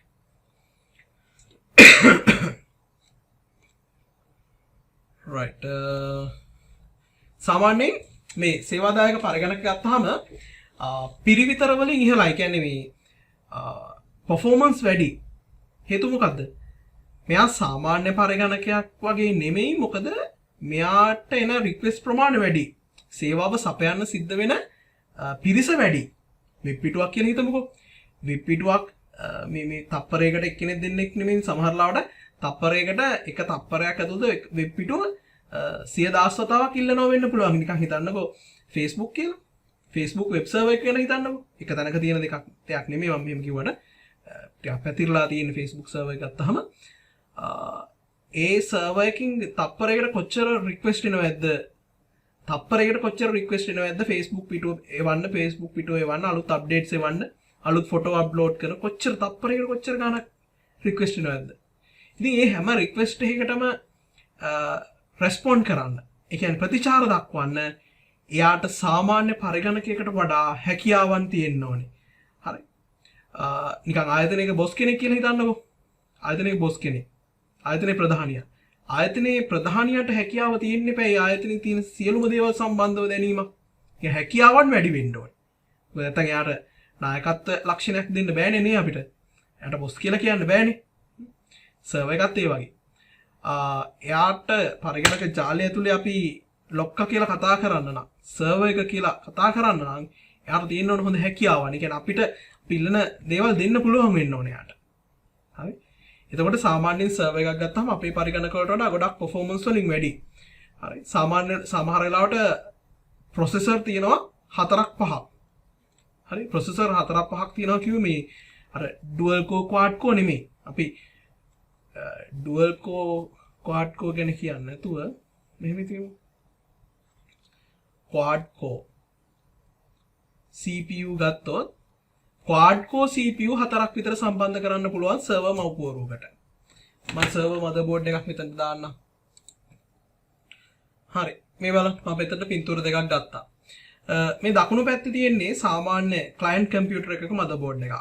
right සාමාන්‍යයෙන් මේ සේවාදායක පරිගණක ගත්තාම පිරිවිතර වලින් ඉහළයි. කියන්නේ මේ performance වැඩි. හේතුව මොකද්ද? මෙයා සාමාන්‍ය පරිගණකයක් වගේ නෙමෙයි. මොකද මෙයාට එන රික්වෙස්ට් ප්‍රමාණය වැඩි. සේවාව සපයන්න සිද්ධ වෙන පිරිස වැඩි. වෙබ් පිටුවක් කියලා හිතමුකෝ. වෙබ් පිටුවක් මේ තප්පරයකට එක්කෙනෙක් දෙන්නෙක් නෙමෙයි සමහර ලාවට තප්පරයකට එක තප්පරයක් ඇතුළත වෙබ් පිටුව 100,000 වතාවක් ඉල්ලනවා වෙන්න පුළුවන්. නිකන් හිතන්නකෝ Facebook කියලා. Facebook වෙබ් සර්වර් එක ගැන හිතන්නකෝ. එක තැනක තියෙන දෙයක් නෙමෙයි මම මෙහෙම කිව්වට. ටිකක් පැතිරලා තියෙන Facebook සර්වර් එක ගත්තාම ඒ සර්වර් එකකින් තප්පරයකට කොච්චර රික්වෙස්ට් එනවද? තප්පරයකට කොච්චර රික්වෙස්ට් එනවද? Facebook පිටුව එවන්න, Facebook පිටුව එවන්න, අලුත් අප්ඩේට්ස් එවන්න, අලුත් ෆොටෝ අප්ලෝඩ් කරන කොච්චර තප්පරයකට කොච්චර ගාණක් රික්වෙස්ට් එනවද? ඉතින් මේ හැම රික්වෙස්ට් එකකටම රෙස්පොන්ඩ් කරන්න. ඒ කියන්නේ ප්‍රතිචාර දක්වන්න එයාට සාමාන්‍ය පරිගණකයකට වඩා හැකියාවන් තියෙන්න ඕනේ. හරි. නිකන් ආයතනයක බොස් කෙනෙක් කියලා හිතන්නකෝ. ආයතනයේ බොස් කෙනෙක්. ආයතනයේ ප්‍රධානියා. ආයතනයේ ප්‍රධානියාට හැකියාව තියෙන්න එපා. ඒ ආයතනයේ තියෙන සියලුම දේවල් සම්බන්ධව දැනීමක්. ඒ හැකියාවන් වැඩි වෙන්න ඕනේ. මොකද නැත්නම් එයාට නායකත්ව ලක්ෂණයක් දෙන්න බෑනේ නේ අපිට. එයාට බොස් කියලා කියන්න බෑනේ. සර්වර් එකත් ඒ වගේ. එයාට පරිගණක ජාලය ඇතුලේ අපි ලොක්කා කියලා කතා කරන්න නම් සර්වර් එක කියලා කතා කරන්න නම් එයාට තියෙන්න ඕන හොඳ හැකියාවක්. ඒ කියන්නේ අපිට පිළින දේවල් දෙන්න පුළුවන් වෙන්න ඕනේ එයාට. හරි. එතකොට සාමාන්‍යයෙන් සර්වර් එකක් ගත්තාම අපේ පරිගණක වලට වඩා ගොඩක් performance වලින් වැඩි. හරි. සාමාන්‍ය සමහර වෙලාවට processor තියෙනවා 4ක් 5ක්. හරි. processor 4ක් 5ක් තියෙනවා කිව්වේ මේ අර dual core quad core නෙමෙයි. අපි dual core quad core ගැන කියන්නේ නැතුව මෙහෙම තියමු. quad core CPU ගත්තොත් quad core CPU 4ක් විතර සම්බන්ධ කරන්න පුළුවන් සර්වර් මව්පුවරුවකට. මම සර්වර් මදර්බෝඩ් එකක් මෙතන දාන්නම්. හරි. මේ බලන්න මම මෙතන පින්තූර දෙකක් ගත්තා. මේ දකුණු පැත්තේ තියෙන්නේ සාමාන්‍ය client computer එකක මදර්බෝඩ් එකක්.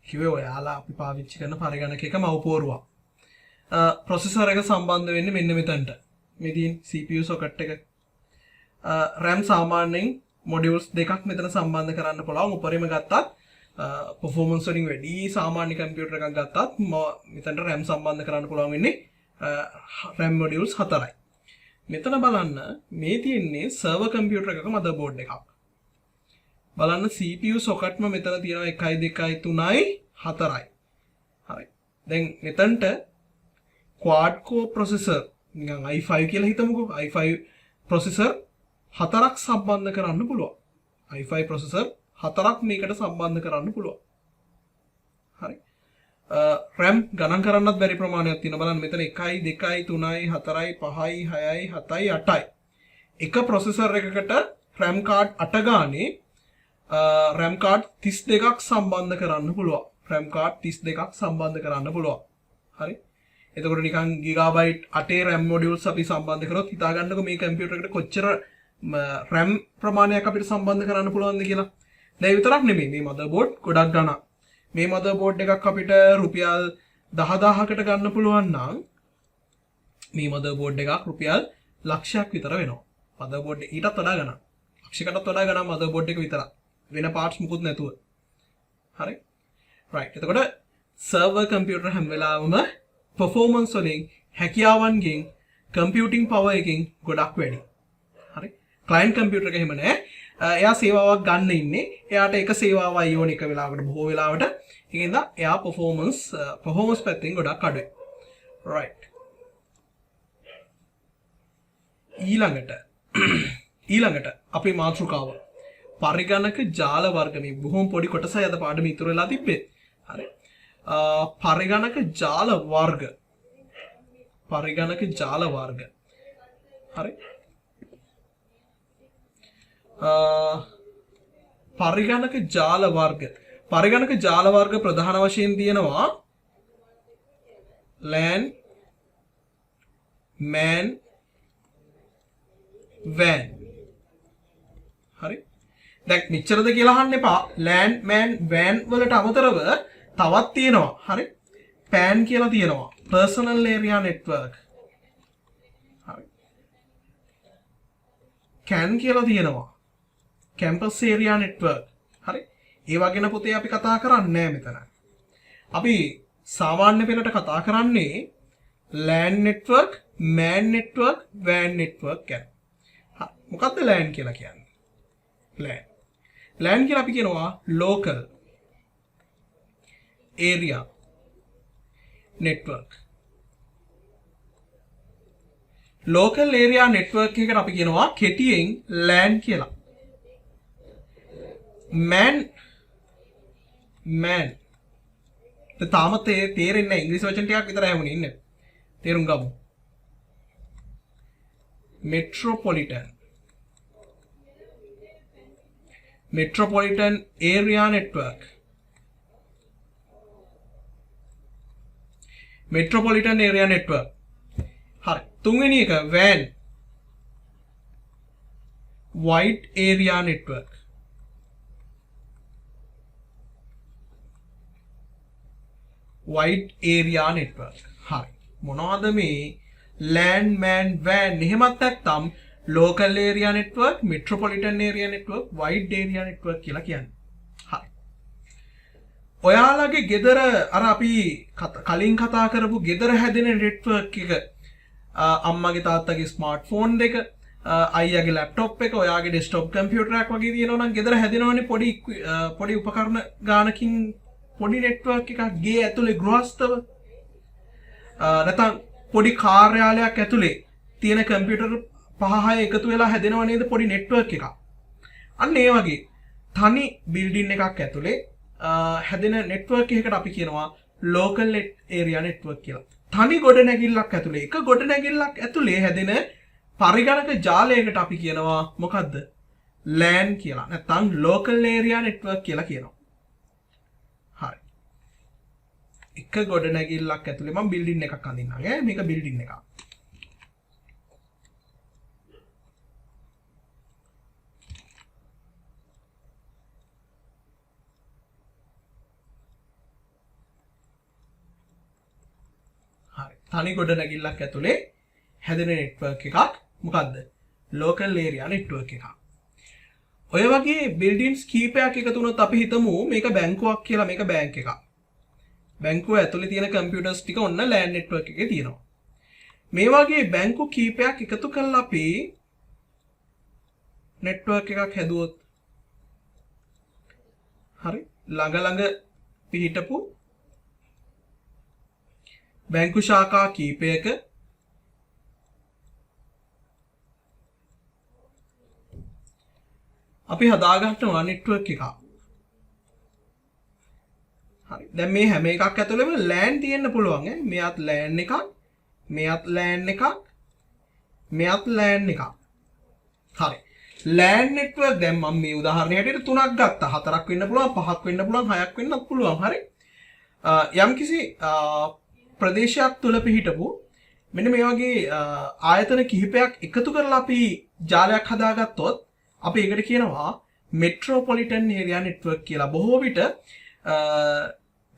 කිව්වේ ඔයාලා අපි පාවිච්චි කරන පරිගණකයක මව්පුවරුවක්. processor එක සම්බන්ධ වෙන්නේ මෙන්න මෙතනට. මේ තියෙන CPU socket එක. RAM සාමාන්‍යයෙන් modules දෙකක් මෙතන සම්බන්ධ කරන්න පුළුවන්. උඩරිම ගත්තත් performance වලින් වැඩි සාමාන්‍ය computer එකක් ගත්තත් මෙතනට RAM සම්බන්ධ කරන්න පුළුවන් වෙන්නේ RAM modules 4යි. මෙතන බලන්න මේ තියෙන්නේ server computer එකක motherboard එකක්. බලන්න CPU socket ම මෙතන තියෙනවා 1 2 3යි 4යි. හරි. දැන් මෙතනට quad core processor නිකන් i5 කියලා හිතමුකෝ. i5 processor 4ක් සම්බන්ධ කරන්න පුළුවන්. i5 processor 4ක් මේකට සම්බන්ධ කරන්න පුළුවන්. හරි. RAM ගණන් කරන්නත් බැරි ප්‍රමාණයක් තියෙනවා. බලන්න මෙතන 1 2 3යි 4යි 5යි 6යි 7යි 8යි. එක processor එකකට RAM card 8 ගානේ RAM card 32ක් සම්බන්ධ කරන්න පුළුවන්. RAM card 32ක් සම්බන්ධ කරන්න පුළුවන්. හරි. එතකොට නිකන් gigabyte 8 RAM modules අපි සම්බන්ධ කරොත් හිතා ගන්නකො මේ කම්පියුටර් එකට කොච්චර RAM ප්‍රමාණයක් අපිට සම්බන්ධ කරන්න පුළුවන්ද කියලා. දැන් විතරක් නෙමෙයි මේ motherboard ගොඩක් ගණන්. මේ motherboard එකක් අපිට රුපියල් 10000කට ගන්න පුළුවන් නම් මේ motherboard එකක් රුපියල් ලක්ෂයක් විතර වෙනවා. motherboard ඊටත් වඩා ගණන්. ලක්ෂයකටත් වඩා ගණන් motherboard එක විතරක්. වෙන parts මුකුත් නැතුව. හරි. right. එතකොට server computer හැම වෙලාවෙම performance වලින් හැකියාවන්ගෙන් computing power එකෙන් ගොඩක් වැඩි. හරි. client computer එක එහෙම නැහැ. එයා සේවාවක් ගන්න ඉන්නේ. එයාට එක සේවාවයි ඕන එක වෙලාවකට බොහෝ වෙලාවට. ඒකින්ද එයා performance පැත්තෙන් ගොඩක් අඩුයි. right. ඊළඟට අපේ මාතෘකාව පරිගණක ජාල වර්ග. මේ බොහොම පොඩි කොටසයි අද පාඩම ඉතුරු වෙලා තිබ්බේ. හරි. පරිගණක ජාල වර්ග. පරිගණක ජාල වර්ග. හරි. පරිගණක ජාල වර්ග. පරිගණක ජාල වර්ග ප්‍රධාන වශයෙන් තියෙනවා LAN, MAN, van. හරි. දැන් මෙච්චරද කියලා අහන්න එපා. land man van වලට අමතරව තවත් තියෙනවා. හරි. pan කියලා තියෙනවා. personal area network. හරි. can කියලා තියෙනවා. campus area network. හරි. ඒවා ගැන පුතේ අපි කතා කරන්නේ නැහැ මෙතන. අපි සාමාන්‍ය පෙළට කතා කරන්නේ LAN network, MAN network, WAN network ගැන. මොකක්ද LAN කියලා කියන්නේ? LAN. LAN කියලා අපි කියනවා local area network. local area network එකට අපි කියනවා කෙටියෙන් LAN කියලා. MAN තාමත් තේරෙන්නේ නැහැ. ඉංග්‍රීසි වචන ටිකක් විතර හැමුනේ ඉන්නේ. තේරුම් ගමු. metropolitan area network. metropolitan area network. හරි. තුන්වෙනි එක WAN. wide area network. wide area network. හරි. මොනවද මේ LAN MAN WAN එහෙමත් නැත්නම් local area network, metropolitan area network, wide area network කියලා කියන්නේ. හරි. ඔයාලගේ ගෙදර අර අපි කලින් කතා කරපු ගෙදර හැදෙන network එක අම්මගේ තාත්තගේ ස්මාර්ට්ෆෝන් දෙක අයියාගේ ලැප්ටොප් එක ඔයාගේ ඩෙස්ක්ටොප් කම්පියුටර් එකක් වගේ තියෙනවා නම් ගෙදර හැදෙනවනේ පොඩි උපකරණ ගානකින් පොඩි නෙට්වර්ක් එකක් ගේ ඇතුලේ ගෘහස්තව නැත්නම් පොඩි කාර්යාලයක් ඇතුලේ තියෙන කම්පියුටර් 5-6 එකතු වෙලා හැදෙනව නේද පොඩි නෙට්වර්ක් එකක්. අන්න ඒ වගේ තනි බිල්ඩින් එකක් ඇතුලේ හැදෙන නෙට්වර්ක් එකකට අපි කියනවා local area network කියලා. තනි ගොඩනැගිල්ලක් ඇතුලේ එක ගොඩනැගිල්ලක් ඇතුලේ හැදෙන පරිගණක ජාලයකට අපි කියනවා මොකද්ද? LAN කියලා. නැත්නම් local area network කියලා කියනවා. එක ගොඩනැගිල්ලක් ඇතුලේ මම බිල්ඩින් එකක් අඳින්නම් ඈ මේක බිල්ඩින් එකක්. හරි. තනි ගොඩනැගිල්ලක් ඇතුලේ හැදෙන නෙට්වර්ක් එකක් මොකද්ද? local area network එකක්. ඔය වගේ බිල්ඩින්ස් කීපයක් එකතු වුණොත් අපි හිතමු මේක බැංකුවක් කියලා මේක බැංක් එකක්. බැංකුව ඇතුලේ තියෙන කම්පියුටර්ස් ටික ඔන්න LAN network එකේ තියෙනවා. මේ වගේ බැංකු කීපයක් එකතු කරලා අපි network එකක් හැදුවොත් හරි ළඟ පිහිටපු බැංකු ශාඛා කීපයක අපි හදාගන්නවා network එකක්. හරි. දැන් මේ හැම එකක් ඇතුළේම LAN තියෙන්න පුළුවන් ඈ. මෙයාත් LAN එකක්, මෙයාත් LAN එකක්, මෙයාත් LAN එකක්. හරි. LAN network දැන් මම මේ උදාහරණය හැටියට 3ක් ගත්තා. 4ක් වෙන්න පුළුවන්, 5ක් වෙන්න පුළුවන්, 6ක් වෙන්නත් පුළුවන්. හරි. යම්කිසි ප්‍රදේශයක් තුල පිහිටපු මෙන්න මේ වගේ ආයතන කිහිපයක් එකතු කරලා අපි ජාලයක් හදාගත්තොත් අපි ඒකට කියනවා metropolitan area network කියලා. බොහෝ විට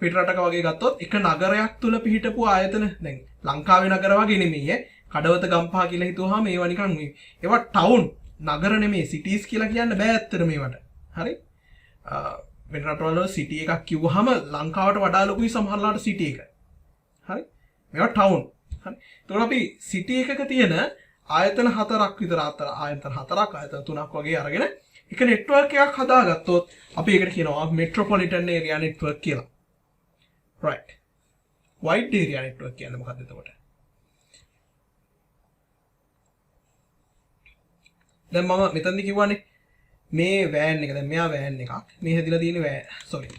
පිටරටක වගේ ගත්තොත් එක නගරයක් තුල පිහිටපු ආයතන දැන් ලංකාවේ නගර වගේ නෙමෙයි කඩවත ගම්පහ කියලා හිතුවාම ඒවා නිකන් ඒවා ටවුන් නගර නෙමෙයි සිටිස් කියලා කියන්න බෑ ඇත්තට මේවට. හරි. වෙන රටවල සිටි එකක් කිව්වහම ලංකාවට වඩා ලොකුයි සමහරලාට සිටි එක. හරි. මේවා ටවුන්. හරි. එතකොට අපි සිටි එකක තියෙන ආයතන 4ක් විතර ආයතන 4ක් ආයතන 3ක් වගේ අරගෙන එක නෙට්වර්ක් එකක් හදාගත්තොත් අපි ඒකට කියනවා metropolitan area network කියලා. right. wide area network කියන්නේ මොකක්ද එතකොට? දැන් මම මෙතනදි කිව්වනේ මේ van එක දැන් මෙයා van එකක් මේ හැදිලා තියෙන්නේ sorry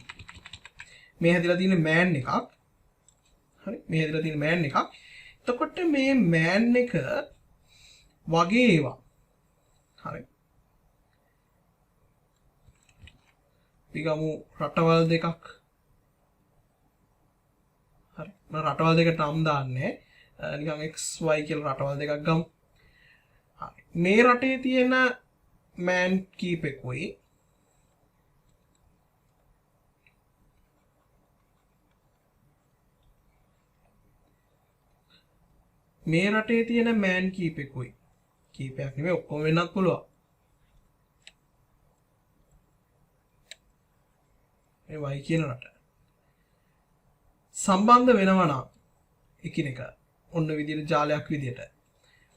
මේ හැදිලා තියෙන්නේ man එකක්. හරි මේ හැදිලා තියෙන්නේ man එකක්. එතකොට මේ man එක වගේ ඒවා. හරි. පිගමු රටවල් දෙකක්. හරි. මම රටවල් දෙකට නම් දාන්නේ නිකන් XY කියලා රටවල් දෙකක් ගමු. හරි. මේ රටේ තියෙන මෑන් කීපෙකුයි මේ රටේ තියෙන මෑන් කීපෙකුයි කීපයක් නෙමෙයි ඔක්කොම වෙන්නත් පුළුවන්. මේ වයි කියන රට සම්බන්ධ වෙනවා නම් එකිනෙක ඔන්න විදිහට ජාලයක් විදිහට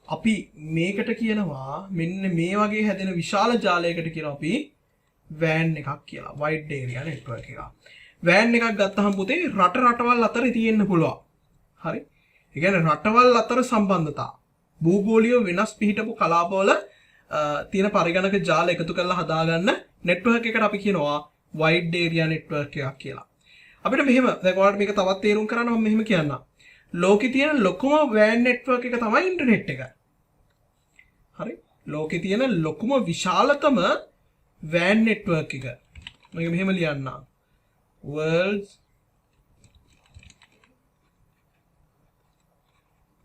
අපි මේකට කියනවා මෙන්න මේ වගේ හැදෙන විශාල ජාලයකට කියනවා අපි වෑන් එකක් කියලා. වයිඩ් ඒරියා නෙට්වර්ක් එක. වෑන් එකක් ගත්තහම පුතේ රට රටවල් අතර තියෙන්න පුළුවන්. හරි. ඒ කියන්නේ රටවල් අතර සම්බන්ධතා භූගෝලීය වෙනස් පිහිටපු කලාපවල තියෙන පරිගණක ජාල එකතු කරලා හදාගන්න නෙට්වර්ක් එකට අපි කියනවා වයිඩ් ඒරියා නෙට්වර්ක් එකක් කියලා. අපිට මෙහෙම දැන් ඔයාලට මේක තවත් තේරුම් කරන්න මම මෙහෙම කියන්නම්. ලෝකේ තියෙන ලොකුම වෑන් නෙට්වර්ක් එක තමයි ඉන්ටර්නෙට් එක. හරි. ලෝකේ තියෙන ලොකුම විශාලතම වෑන් නෙට්වර්ක් එක. මම මෙහෙම ලියන්නම්. World's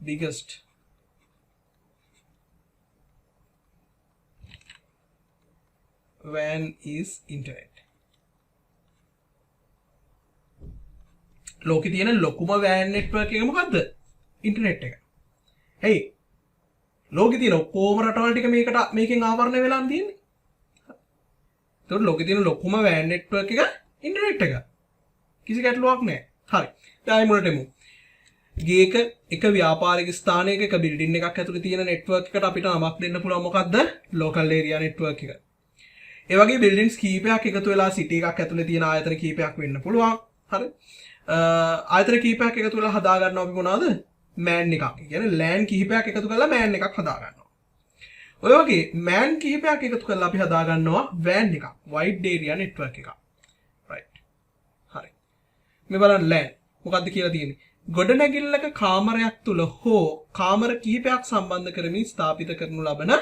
biggest WAN is internet. ලෝකේ තියෙන ලොකුම WAN network එක මොකද්ද? ඉන්ටර්නෙට් එක. hey ලෝකේ තියෙන ඔක්කොම රටවල් ටික මේකෙන් ආවරණය වෙලා තියෙන්නේ. ඒතකොට ලෝකේ තියෙන ලොකුම WAN network එක ඉන්ටර්නෙට් එක. කිසි ගැටලුවක් නැහැ. හරි. දැන් මුලට එමු. ගේක එක ව්‍යාපාරික ස්ථානයක එක බිල්ඩින් එකක් ඇතුලේ තියෙන නෙට්වර්ක් එකට අපිට නමක් දෙන්න පුළුවන් මොකද්ද? ලෝකල් ඒරියා නෙට්වර්ක් එක. ඒ වගේ බිල්ඩින්ස් කීපයක් එකතු වෙලා සිටි එකක් ඇතුලේ තියෙන ආයතන කීපයක් වෙන්න පුළුවන්. හරි. ආයතන කීපයක් එකතු වෙලා හදා ගන්නවා අපි මොනවද? මෑන් එකක්. ඒ කියන්නේ ලෑන් කිහිපයක් එකතු කරලා මෑන් එකක් හදා ගන්නවා. ඔය වගේ මෑන් කිහිපයක් එකතු කරලා අපි හදා ගන්නවා වෑන් එකක්. වයිඩ් ඒරියා නෙට්වර්ක් එකක්. රයිට්. හරි. මේ බලන්න ලෑන් මොකද්ද කියලා තියෙන්නේ? ගොඩනැගිල්ලක කාමරයක් තුල හෝ කාමර කිහිපයක් සම්බන්ධ කරමින් ස්ථාපිත කරනු ලබන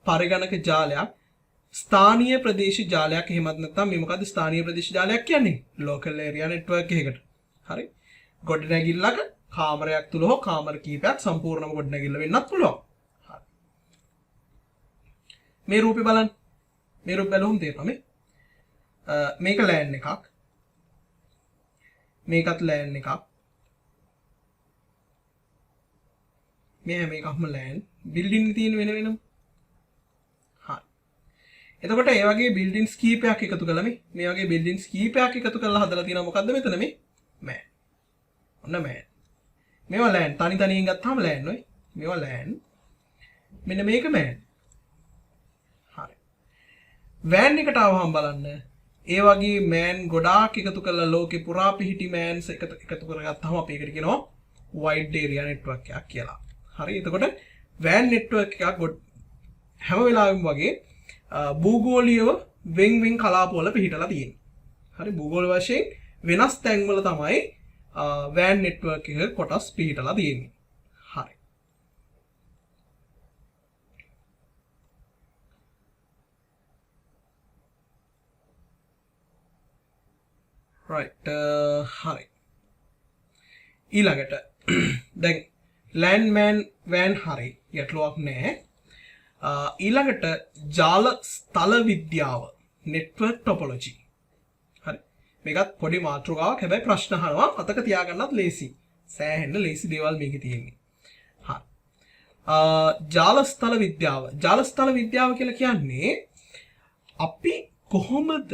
පරිගණක ජාලයක් ස්ථානීය ප්‍රදේශ ජාලයක්. එහෙමත් නැත්නම් මේ මොකද්ද ස්ථානීය ප්‍රදේශ ජාලයක් කියන්නේ? ලෝකල් ඒරියා නෙට්වර්ක් එකකට. හරි. ගොඩනැගිල්ලක කාමරයක් තුල හෝ කාමර කිහිපයක් සම්පූර්ණම ගොඩනැගිල්ල වෙන්නත් පුළුවන්. හරි. මේ රූපේ බලන්න. මේ රූප බැලුවම තේරෙනවා මේ. මේක ලෑන් එකක්. මේකත් ලෑන් එකක්. මේ හැම එකක්ම ලෑන් බිල්ඩින් තියෙන වෙන වෙනම. හරි. එතකොට ඒ වගේ බිල්ඩින්ස් කීපයක් එකතු කළා මේ වගේ බිල්ඩින්ස් කීපයක් එකතු කරලා හදලා තියෙනවා මොකද්ද මෙතන මේ? මෑන්. ඔන්න මෑන්. මේවා ලෑන් තනි තනියෙන් ගත්තාම ලෑන් ඔය. මේවා ලෑන්. මෙන්න මේක මෑන්. හරි. වෑන් එකට ආවම බලන්න. ඒ වගේ මෑන් ගොඩාක් එකතු කරලා ලෝකේ පුරා පිහිටි මෑන්ස් එකතු කරගත්තාම අපි ඒකට කියනවා වයිඩ් ඒරියා නෙට්වර්ක් එකක් කියලා. හරි. එතකොට WAN network එකක් හැම වෙලාවෙම වගේ භූගෝලීයව වෙන් කලාපවල පිහිටලා තියෙනවා. හරි. භූගෝල වශයෙන් වෙනස් තැන්වල තමයි WAN network එක කොටස් පිහිටලා තියෙන්නේ. හරි. right හරි. ඊළඟට දැන් ලෑන්ඩ්මෑන් වෑන් හරි ගැටලුවක් නැහැ. ඊළඟට ජාල ස්ථල විද්‍යාව නෙට්වර්ක් ටොපොලොජි. හරි. මේකත් පොඩි මාතෘකාවක්. හැබැයි ප්‍රශ්න අහනවා අතක තියාගන්නත් ලේසි. සෑහෙන්න ලේසි දේවල් මේකේ තියෙන්නේ. හරි. ජාල ස්ථල විද්‍යාව. ජාල ස්ථල විද්‍යාව කියලා කියන්නේ අපි කොහොමද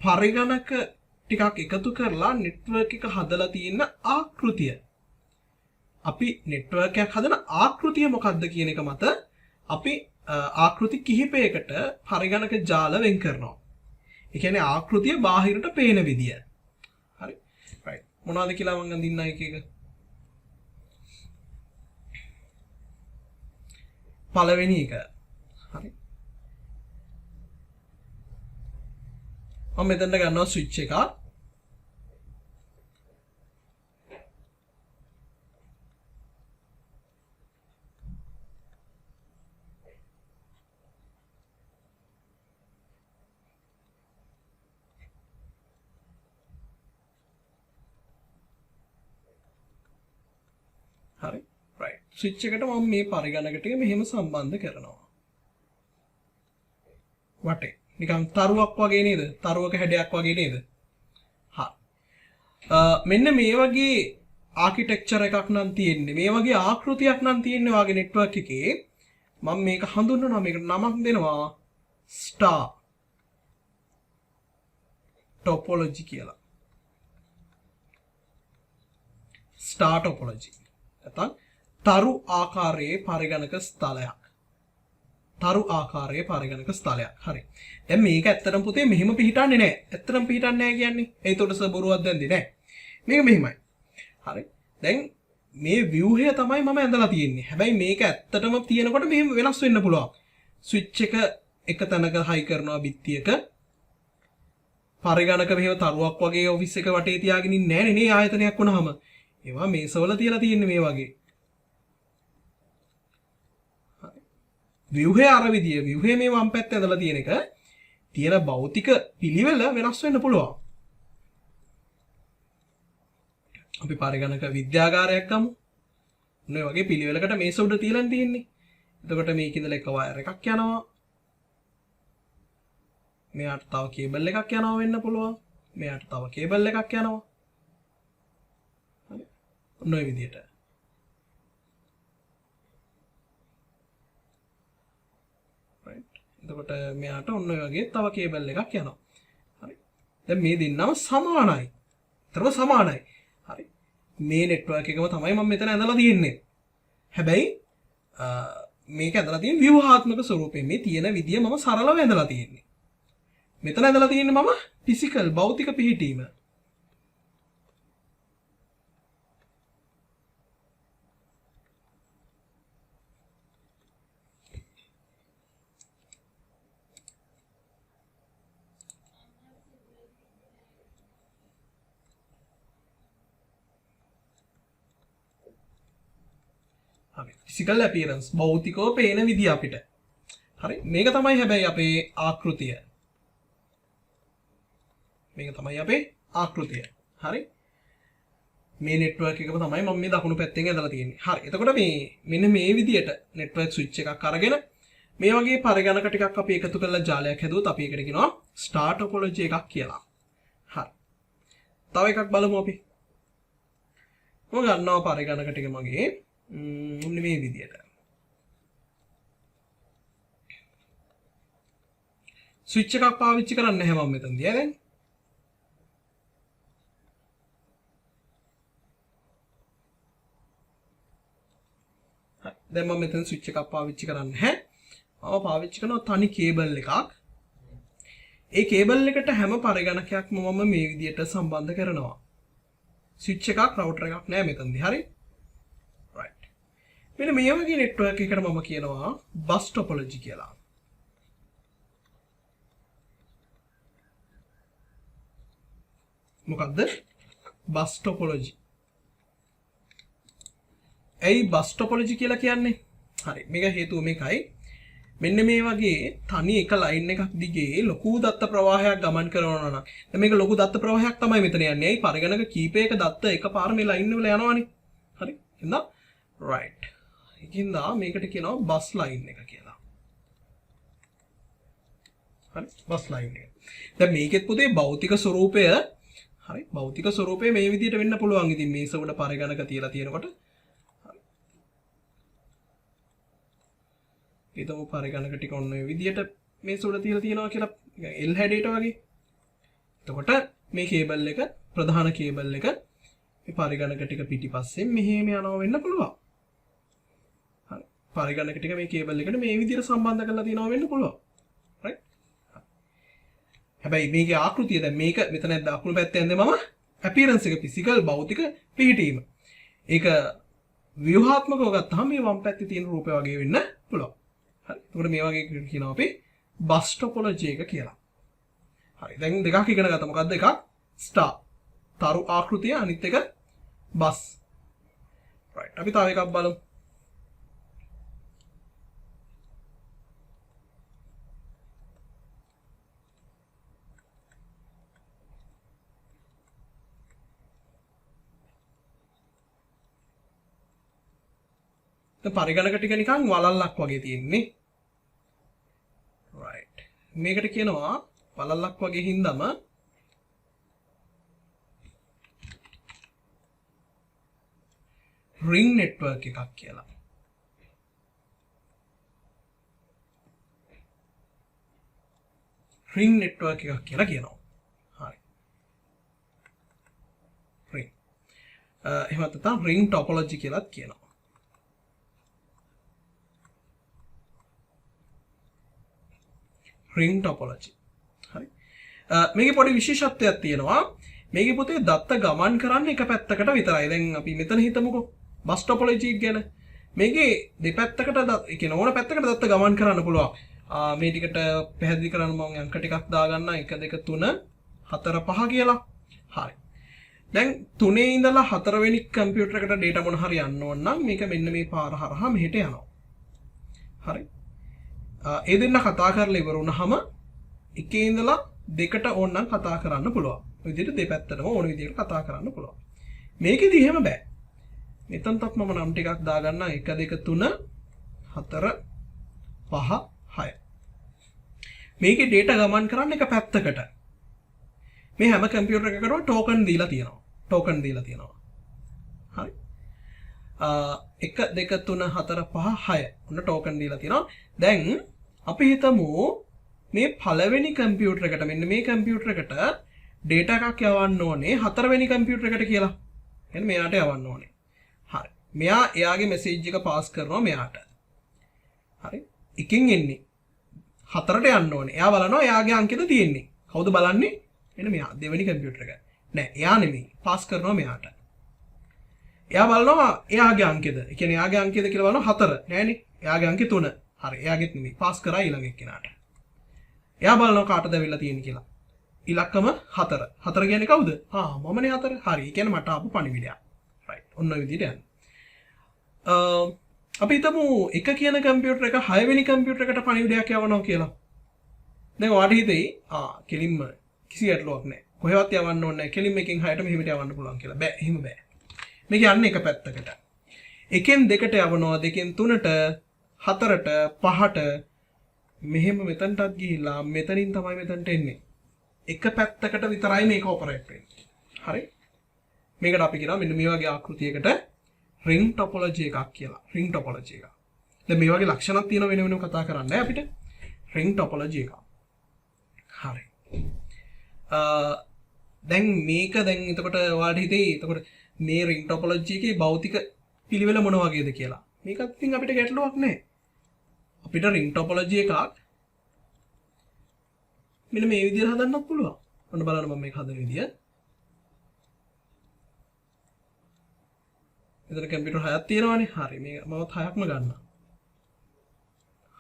පරිගණක ටිකක් එකතු කරලා නෙට්වර්ක් එක හදලා තියෙන ආකෘතිය. අපි නෙට්වර්ක් එකක් හදන ආකෘතිය මොකක්ද කියන එක මත අපි ආකෘති කිහිපයකට පරිගණක ජාල වෙන් කරනවා. ඒ කියන්නේ ආකෘතිය බාහිරට පේන විදිය. හරි. right. මොනවද කියලා මම අඳින්න එක එක. පළවෙනි එක. හරි. මම මෙතනට ගන්නවා ස්විච් එකක්. හරි. right. ස්විච් එකට මම මේ පරිගණක ටික මෙහෙම සම්බන්ධ කරනවා. වටේ. නිකන් තරුවක් වගේ නේද? තරුවක හැඩයක් වගේ නේද? හා. මෙන්න මේ වගේ ආකිටෙක්චර් එකක් නම් තියෙන්නේ. මේ වගේ ආකෘතියක් නම් තියෙන්නේ වාගේ නෙට්වර්ක් එකේ. මම මේක හඳුන්වනවා. මේකට නමක් දෙනවා ස්ටාර් topology කියලා. Star topology. නැත්නම් තරු ආකාරයේ පරිගණක ස්ථලයක්. තරු ආකාරයේ පරිගණක ස්ථලයක්. හරි. දැන් මේක ඇත්තටම පුතේ මෙහෙම පිහිටන්නේ නැහැ. ඇත්තටම පිහිටන්නේ නැහැ කියන්නේ. ඒතකොට බොරුවක් දැන්දේ නැහැ. මේක මෙහෙමයි. හරි. දැන් මේ ව්‍යුහය තමයි මම ඇඳලා තියෙන්නේ. හැබැයි මේක ඇත්තටම තියෙනකොට මෙහෙම වෙනස් වෙන්න පුළුවන්. ස්විච් එක තැනක හයි කරනවා බිත්තියක. පරිගණක මෙහෙම තරුවක් වගේ ඔෆිස් එක වටේ තියාගෙන ඉන්නේ නැහැ නේ ආයතනයක් වුණාම. ඒවා මේසවල තියලා තියෙන්නේ මේ වගේ. ව්‍යුහය අර විදිය ව්‍යුහය මේ වම් පැත්තේ ඇඳලා තියෙන එක තියෙන භෞතික පිළිවෙල වෙනස් වෙන්න පුළුවන්. අපි පරිගණක විද්‍යාගාරයක් ගමු. ඔන්න ඔය වගේ පිළිවෙලකට මේස උඩ තියලා තියෙන්නේ. එතකොට මේක ඉඳලා එක වයර් එකක් යනවා. මෙයාට තව කේබල් එකක් යනවා වෙන්න පුළුවන්. මෙයාට තව කේබල් එකක් යනවා. හරි. ඔන්න ඔය විදියට. එතකොට මෙයාට ඔන්න ඔය වගේ තව කේබල් එකක් යනවා. හරි. දැන් මේ දෙන්නම සමානයි. තරම සමානයි. හරි. මේ නෙට්වර්ක් එකම තමයි මම මෙතන ඇඳලා තියෙන්නේ. හැබැයි මේක ඇඳලා තියෙන ව්‍යුහාත්මක ස්වරූපයෙන් මේ තියෙන විදිය මම සරලව ඇඳලා තියෙන්නේ. මෙතන ඇඳලා තියෙන්නේ මම ෆිසිකල් භෞතික පිහිටීම. ෆිසිකල් අපියරන්ස් භෞතිකව පේන විදිය අපිට. හරි. මේක තමයි හැබැයි අපේ ආකෘතිය. මේක තමයි අපේ ආකෘතිය. හරි. මේ නෙට්වර්ක් එකම තමයි මම මේ දකුණු පැත්තෙන් ඇදලා තියෙන්නේ. හරි. එතකොට මේ මෙන්න මේ විදියට නෙට්වර්ක් ස්විච් එකක් අරගෙන මේ වගේ පරිගණක ටිකක් අපි එකතු කරලා ජාලයක් හැදුවොත් අපි ඒකට කියනවා ස්ටාර් ටොපොලොජි එකක් කියලා. හරි. තව එකක් බලමු අපි. මම ගන්නවා පරිගණක ටික මගේ මේ විදියට. ස්විච් එකක් පාවිච්චි කරන්නේ නැහැ මම මෙතනදී දැන්. හරි. දැන් මම මෙතන ස්විච් එකක් පාවිච්චි කරන්නේ නැහැ. මම පාවිච්චි කරනවා තනි කේබල් එකක්. ඒ කේබල් එකට හැම පරිගණකයක්ම මම මේ විදියට සම්බන්ධ කරනවා. ස්විච් එකක් රවුටර් එකක් නැහැ මෙතනදී. හරි. මෙන්න මේ වගේ නෙට්වර්ක් එකකට මම කියනවා බස් ටොපොලොජි කියලා. මොකක්ද? බස් ටොපොලොජි. ඇයි බස් ටොපොලොජි කියලා කියන්නේ? හරි. මේක හේතුව මේකයි. මෙන්න මේ වගේ තනි එක ලයින් එකක් දිගේ ලොකු දත්ත ප්‍රවාහයක් ගමන් කරනවා නම් දැන් මේක ලොකු දත්ත ප්‍රවාහයක් තමයි මෙතන යන්නේ. ඇයි පරිගණක කීපයක දත්ත එකපාර මේ ලයින් වල යනවානේ. හරි. එහෙනම් right. ඒකින්දා මේකට කියනවා බස් ලයින් එක කියලා. හරි බස් ලයින් එක. දැන් මේකෙත් පුතේ භෞතික ස්වරූපය හරි භෞතික ස්වරූපය මේ විදිහට වෙන්න පුළුවන්. ඉතින් මේස උඩ පරිගණක තියලා තියෙනකොට හරි. ඊටම පරිගණක ටික ඔන්න ඔය විදිහට මේස උඩ තියලා තියෙනවා කියලා L හැඩයට වගේ. එතකොට මේ කේබල් එක ප්‍රධාන කේබල් එක මේ පරිගණක ටික පිටිපස්සෙන් මෙහෙම යනවා වෙන්න පුළුවන්. පරිගණක ටික මේ කේබල් එකට මේ විදිහට සම්බන්ධ කරලා තියෙනවා වෙන්න පුළුවන්. right? හැබැයි මේකේ ආකෘතිය දැන් මේක මෙතන දකුණු පැත්තේ යන්නේ මම අපියරන්ස් එක ෆිසිකල් භෞතික පිහිටීම. ඒක ව්‍යුහාත්මකව ගත්තාම මේ වම් පැත්තේ තියෙන රූපය වගේ වෙන්න පුළුවන්. හරි. ඒකට මේ වගේ කියනවා අපි බස් ටොපොලොජි එක කියලා. හරි. දැන් දෙකක් ඉගෙන ගත්තා. මොකක්ද එකක්? ස්ටාර්. තරු ආකෘතිය අනිත් එක බස්. right. අපි තව එකක් බලමු. දැන් පරිගණක ටික නිකන් වලල්ලක් වගේ තියෙන්නේ. right. මේකට කියනවා වලල්ලක් වගේ හින්දාම ring network එකක් කියලා. ring network එකක් කියලා කියනවා. හරි. ring. එහෙම නැත්නම් ring topology කියලාත් කියනවා. ring topology. හරි. මේකේ පොඩි විශේෂත්වයක් තියෙනවා. මේකේ පුතේ දත්ත ගමන් කරන්නේ එක පැත්තකට විතරයි. දැන් අපි මෙතන හිතමුකෝ bus topology ගැන. මේකේ දෙපැත්තකට ඒ කියන්නේ ඕන පැත්තකට දත්ත ගමන් කරන්න පුළුවන්. මේ ටිකට පැහැදිලි කරන්න මම අංක ටිකක් දාගන්න 1 2 3 4 5 කියලා. හරි. දැන් 3 ඉඳලා 4 වෙනි කම්පියුටර් එකට data මොන හරි යන්න ඕන නම් මේක මෙන්න මේ පාර හරහා මෙහෙට යනවා. හරි. ඒ දෙන්න කතා කරලා ඉවර වුණාම එකේ ඉඳලා දෙකට ඕනනම් කතා කරන්න පුළුවන්. ඔය විදිහට දෙපැත්තටම ඕන විදිහට කතා කරන්න පුළුවන්. මේකෙදි එහෙම බෑ. මෙතනටත් මම නම් ටිකක් දාගන්න 1 2 3 4 5 6. මේකේ data ගමන් කරන්න එක පැත්තකට. මේ හැම කම්පියුටර් එකකටම token දීලා තියෙනවා. token දීලා තියෙනවා. හරි. 1 2 3 4 5 6 ඔන්න token දීලා තියෙනවා. දැන් අපි හිතමු මේ පළවෙනි කම්පියුටර් එකට මෙන්න මේ කම්පියුටර් එකට data එකක් යවන්න ඕනේ හතරවෙනි කම්පියුටර් එකට කියලා. එහෙනම් මෙයාට යවන්න ඕනේ. හරි. මෙයා එයාගේ මැසේජ් එක පාස් කරනවා මෙයාට. හරි. එකකින් එන්නේ හතරට යන්න ඕනේ. එයා බලනවා එයාගේ අංකෙද තියෙන්නේ. කවුද බලන්නේ? එන්න මෙයා දෙවෙනි කම්පියුටර් එක. නෑ එයා නෙමෙයි. පාස් කරනවා මෙයාට. එයා බලනවා එයාගේ අංකෙද. ඒ කියන්නේ එයාගේ අංකෙද කියලා බලනවා 4. නෑනේ. එයාගේ අංකෙ 3. හරි. එයාගෙත් නෙමෙයි. පාස් කරා ඊළඟ එක්කෙනාට. එයා බලනවා කාටද වෙලා තියෙන්නේ කියලා. ඉලක්කම 4. 4 කියන්නේ කවුද? මමනේ 4. හරි. ඒ කියන්නේ මට ආපු පණිවිඩයක්. right. ඔන්න ඔය විදිහට යන්න. අපි හිතමු එක කියන කම්පියුටර් එක 6 වෙනි කම්පියුටර් එකට පණිවිඩයක් යවනවා කියලා. දැන් ඔයාලට හිතෙයි කෙලින්ම කිසි ගැටලුවක් නැහැ. කොහෙවත් යවන්න ඕනේ නැහැ. කෙලින්ම එකෙන් 6ට මෙහෙමට යවන්න පුළුවන් කියලා. බෑ. එහෙම බෑ. මේක යන්නේ එක පැත්තකට. එකෙන් දෙකට යවනවා, දෙකෙන් තුනට, හතරට, පහට මෙහෙම මෙතනටත් ගිහිල්ලා මෙතනින් තමයි මෙතනට එන්නේ. එක පැත්තකට විතරයි මේක ඔපරේට් වෙන්නේ. හරි? මේකට අපි කියනවා මෙන්න මේ වගේ ආකෘතියකට ring topology එකක් කියලා. ring topology එක. දැන් මේ වගේ ලක්ෂණක් තියෙන වෙන වෙනම කතා කරන්නේ අපිට. ring topology එක. හරි. දැන් මේක දැන් එතකොට ඔයාලට හිතෙයි එතකොට මේ ring topology එකේ භෞතික පිළිවෙල මොන වගේද කියලා. මේකත් ඉතින් අපිට ගැටලුවක් නැහැ. අපිට ring topology එකක් මෙන්න මේ විදිහට හදන්නත් පුළුවන්. ඔන්න බලන්න මම මේක හදන විදිය. එතන කම්පියුටර් 6ක් තියෙනවානේ. හරි. මේක මමත් 6ක්ම ගන්නවා.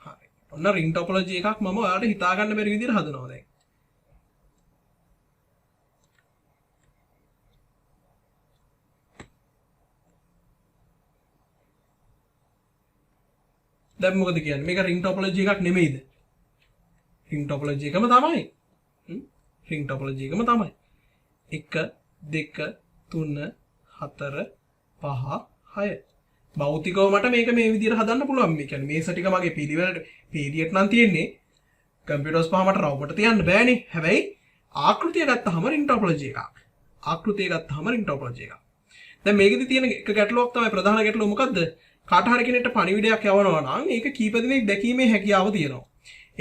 හරි. ඔන්න ring topology එකක් මම ඔයාලට හිතා ගන්න බැරි විදිහට හදනවා දැන්. දැන් මොකද කියන්නේ? මේක ring topology එකක් නෙමෙයිද? ring topology එකම තමයි. ring topology එකම තමයි. 1 2 3 4 5 6. භෞතිකව මට මේක මේ විදිහට හදන්න පුළුවන්. මේ කියන්නේ මේස ටික මගේ පිළිවෙලට පීඩියට නම් තියෙන්නේ. කම්පියුටර්ස් පහ මට රවුමට තියන්න බෑනේ. හැබැයි ආකෘතිය ගත්තාම ring topology එකක්. ආකෘතිය ගත්තාම ring topology එකක්. දැන් මේකෙදි තියෙන එක ගැටලුවක් තමයි ප්‍රධාන ගැටලුව මොකද්ද? කාට හරි කෙනෙක්ට පණිවිඩයක් යවනවා නම් ඒක කීප දෙනෙක් දැකීමේ හැකියාව තියෙනවා.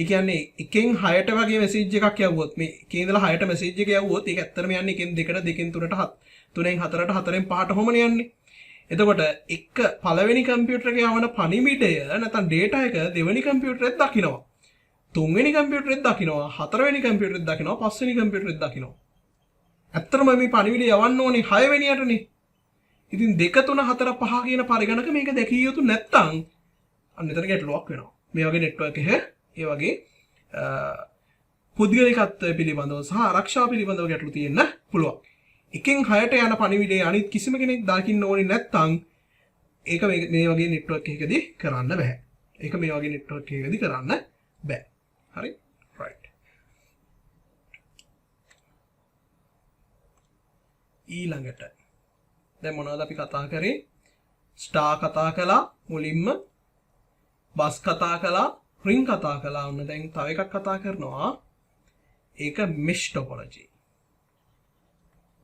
ඒ කියන්නේ එකෙන් 6ට වගේ මැසේජ් එකක් යවුවොත් මේ එකේ ඉඳලා 6ට මැසේජ් එක යවුවොත් ඒක ඇත්තටම යන්නේ එකෙන් දෙකට දෙකෙන් තුනට 3ෙන් 4ට 4ෙන් 5ට කොහොමද යන්නේ? එතකොට එක පළවෙනි කම්පියුටර් එකේ යවන පණිවිඩය නැත්නම් data එක දෙවෙනි කම්පියුටරෙත් දකිනවා. තුන්වෙනි කම්පියුටරෙත් දකිනවා. හතරවෙනි කම්පියුටරෙත් දකිනවා. පස්වෙනි කම්පියුටරෙත් දකිනවා. ඇත්තටම මේ පණිවිඩය යවන්න ඕනේ 6 වෙනියටනේ. ඉතින් 2 3 4 5 කියන පරිගණක මේක දැකිය යුතු නැත්තම් අන්න එතන ගැටලුවක් වෙනවා. මේ වගේ නෙට්වර්ක් එක ඒ වගේ පුද්ගලිකත්වය පිළිබඳව සහ ආරක්ෂාව පිළිබඳව ගැටලු තියෙන්න පුළුවන්. එකෙන් 6ට යන පණිවිඩය අනිත් කිසිම කෙනෙක් දකින්න ඕනේ නැත්තම් ඒක මේ වගේ නෙට්වර්ක් එකකදී කරන්න බෑ. ඒක මේ වගේ නෙට්වර්ක් එකකදී කරන්න බෑ. හරි? right. ඊළඟට දැන් මොනවද අපි කතා කරේ? ස්ටාර් කතා කළා මුලින්ම බස් කතා කළා රින් කතා කළා ඔන්න දැන් තව එකක් කතා කරනවා ඒක මෙෂ් ටොපොලොජි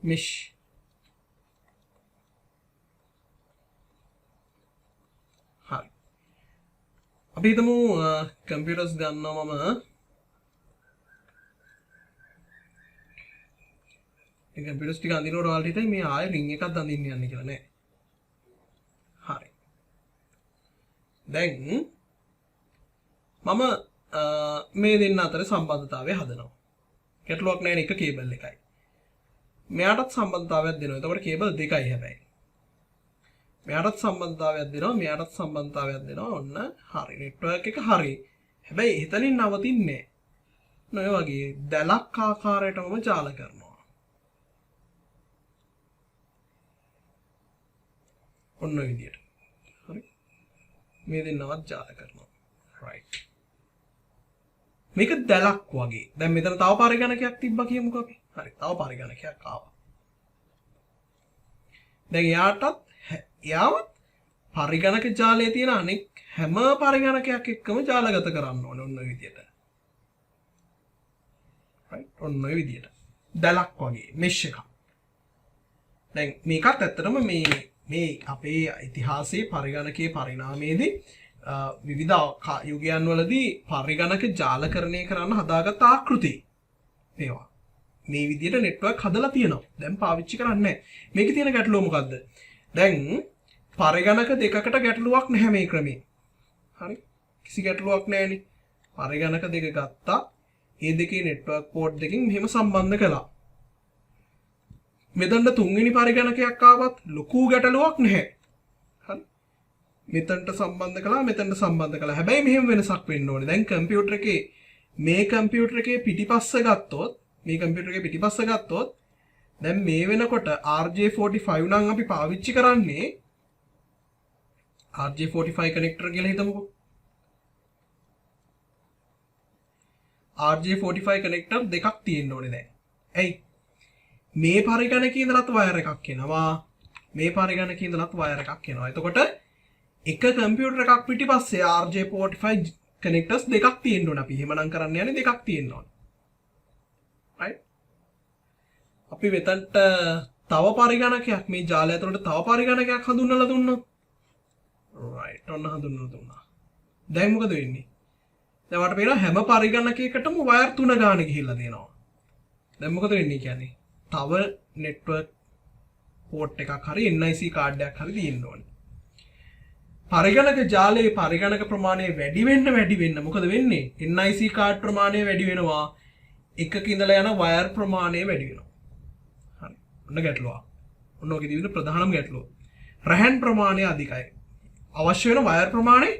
මෙෂ් හරි අපි හිතමු කම්පියුටර්ස් ගන්නවා මම ඒ කම්පියුටර්ස් ටික අඳිනකොට ඔයාලට හිතයි මේ ආයෙ රින් එකක් අඳින්න යන්නේ කියලා නෑ හරි දැන් මම මේ දෙන්න අතර සම්බන්ධතාවය හදනවා ගැටලුවක් නැහැ එක කේබල් එකයි මෙයාටත් සම්බන්ධතාවයක් දෙනවා එතකොට කේබල් දෙකයි හැබැයි මෙයාටත් සම්බන්ධතාවයක් දෙනවා මෙයාටත් සම්බන්ධතාවයක් දෙනවා ඔන්න හරි නෙට්වර්ක් එක හරි හැබැයි එතනින් නවතින්නේ නෑ ඔය වගේ දැලක් ආකාරයටම ජාල කරනවා ඔන්න ඔය විදියට හරි මේ දෙන්නවත් ජාල කරනවා right මේක දැලක් වගේ දැන් මෙතන තව පරිගණකයක් තිබ්බා කියමුකෝ අපි හරි තව පරිගණකයක් ආවා දැන් යාවත් පරිගණක ජාලයේ තියෙන අනෙක් හැම පරිගණකයක් එක්කම ජාලගත කරන්න ඕනේ ඔන්න ඔය විදියට right ඔන්න ඔය විදියට දැලක් වගේ මෙෂ් එකක් දැන් මේකත් ඇත්තටම මේ අපේ ඉතිහාසයේ පරිගණකයේ පරිණාමයේදී විවිධ යුගයන් වලදී පරිගණක ජාලකරණය කරන්න හදාගත් ආකෘති මේවා මේ විදිහට නෙට්වර්ක් හදලා තියෙනවා දැන් පාවිච්චි කරන්නේ නැහැ මේකේ තියෙන ගැටලුව මොකද්ද දැන් පරිගණක දෙකකට ගැටලුවක් නැහැ මේ ක්‍රමේ හරි කිසි ගැටලුවක් නැහැනේ පරිගණක දෙක ගත්තා ඒ දෙකේ නෙට්වර්ක් පෝට් දෙකකින් මෙහෙම සම්බන්ධ කළා මෙතන තුන්වෙනි පරිගණකයක් ආවත් ලොකු ගැටලුවක් නැහැ හරි මෙතනට සම්බන්ධ කළා මෙතනට සම්බන්ධ කළා හැබැයි මෙහෙම වෙනසක් වෙන්න ඕනේ දැන් කම්පියුටර් එකේ මේ කම්පියුටර් එකේ පිටිපස්ස ගත්තොත් මේ කම්පියුටර් එකේ පිටිපස්ස ගත්තොත් දැන් මේ වෙනකොට RJ45 නම් අපි පාවිච්චි කරන්නේ RJ45 කනෙක්ටර් කියලා හිතමුකෝ RJ45 කනෙක්ටර් දෙකක් තියෙන්න ඕනේ දැන් ඇයි මේ පරිගණකයේ ඉඳලත් වයර් එකක් එනවා මේ පරිගණකයේ ඉඳලත් වයර් එකක් එනවා එතකොට එක කම්පියුටර් එකක් පිටිපස්සේ RJ45 කනෙක්ටර්ස් දෙකක් තියෙන්න ඕන අපි එහෙමනම් කරන්න යන්නේ දෙකක් තියෙන්න ඕන right අපි මෙතනට තව පරිගණකයක් මේ ජාලය ඇතුළට තව පරිගණකයක් හඳුන්වලා දුන්නොත් right ඔන්න හඳුන්වලා දුන්නා දැන් මොකද වෙන්නේ දැන් මට පේනවා හැම පරිගණකයකටම වයර් 3 ගානේ ගිහිල්ලා තියෙනවා දැන් මොකද වෙන්නේ කියන්නේ තව නෙට්වර්ක් පෝට් එකක් හරි NIC කාඩ් එකක් හරි තියෙන්න ඕනේ පරිගණක ජාලයේ පරිගණක ප්‍රමාණය වැඩි වෙන්න මොකද වෙන්නේ NIC කාඩ් ප්‍රමාණය වැඩි වෙනවා එකක ඉඳලා යන වයර් ප්‍රමාණය වැඩි වෙනවා හරි ඔන්න ගැටලුව ඔන්න ඔකේ තියෙන ප්‍රධානම ගැටලුව රැහන් ප්‍රමාණය අධිකයි අවශ්‍ය වෙන වයර් ප්‍රමාණය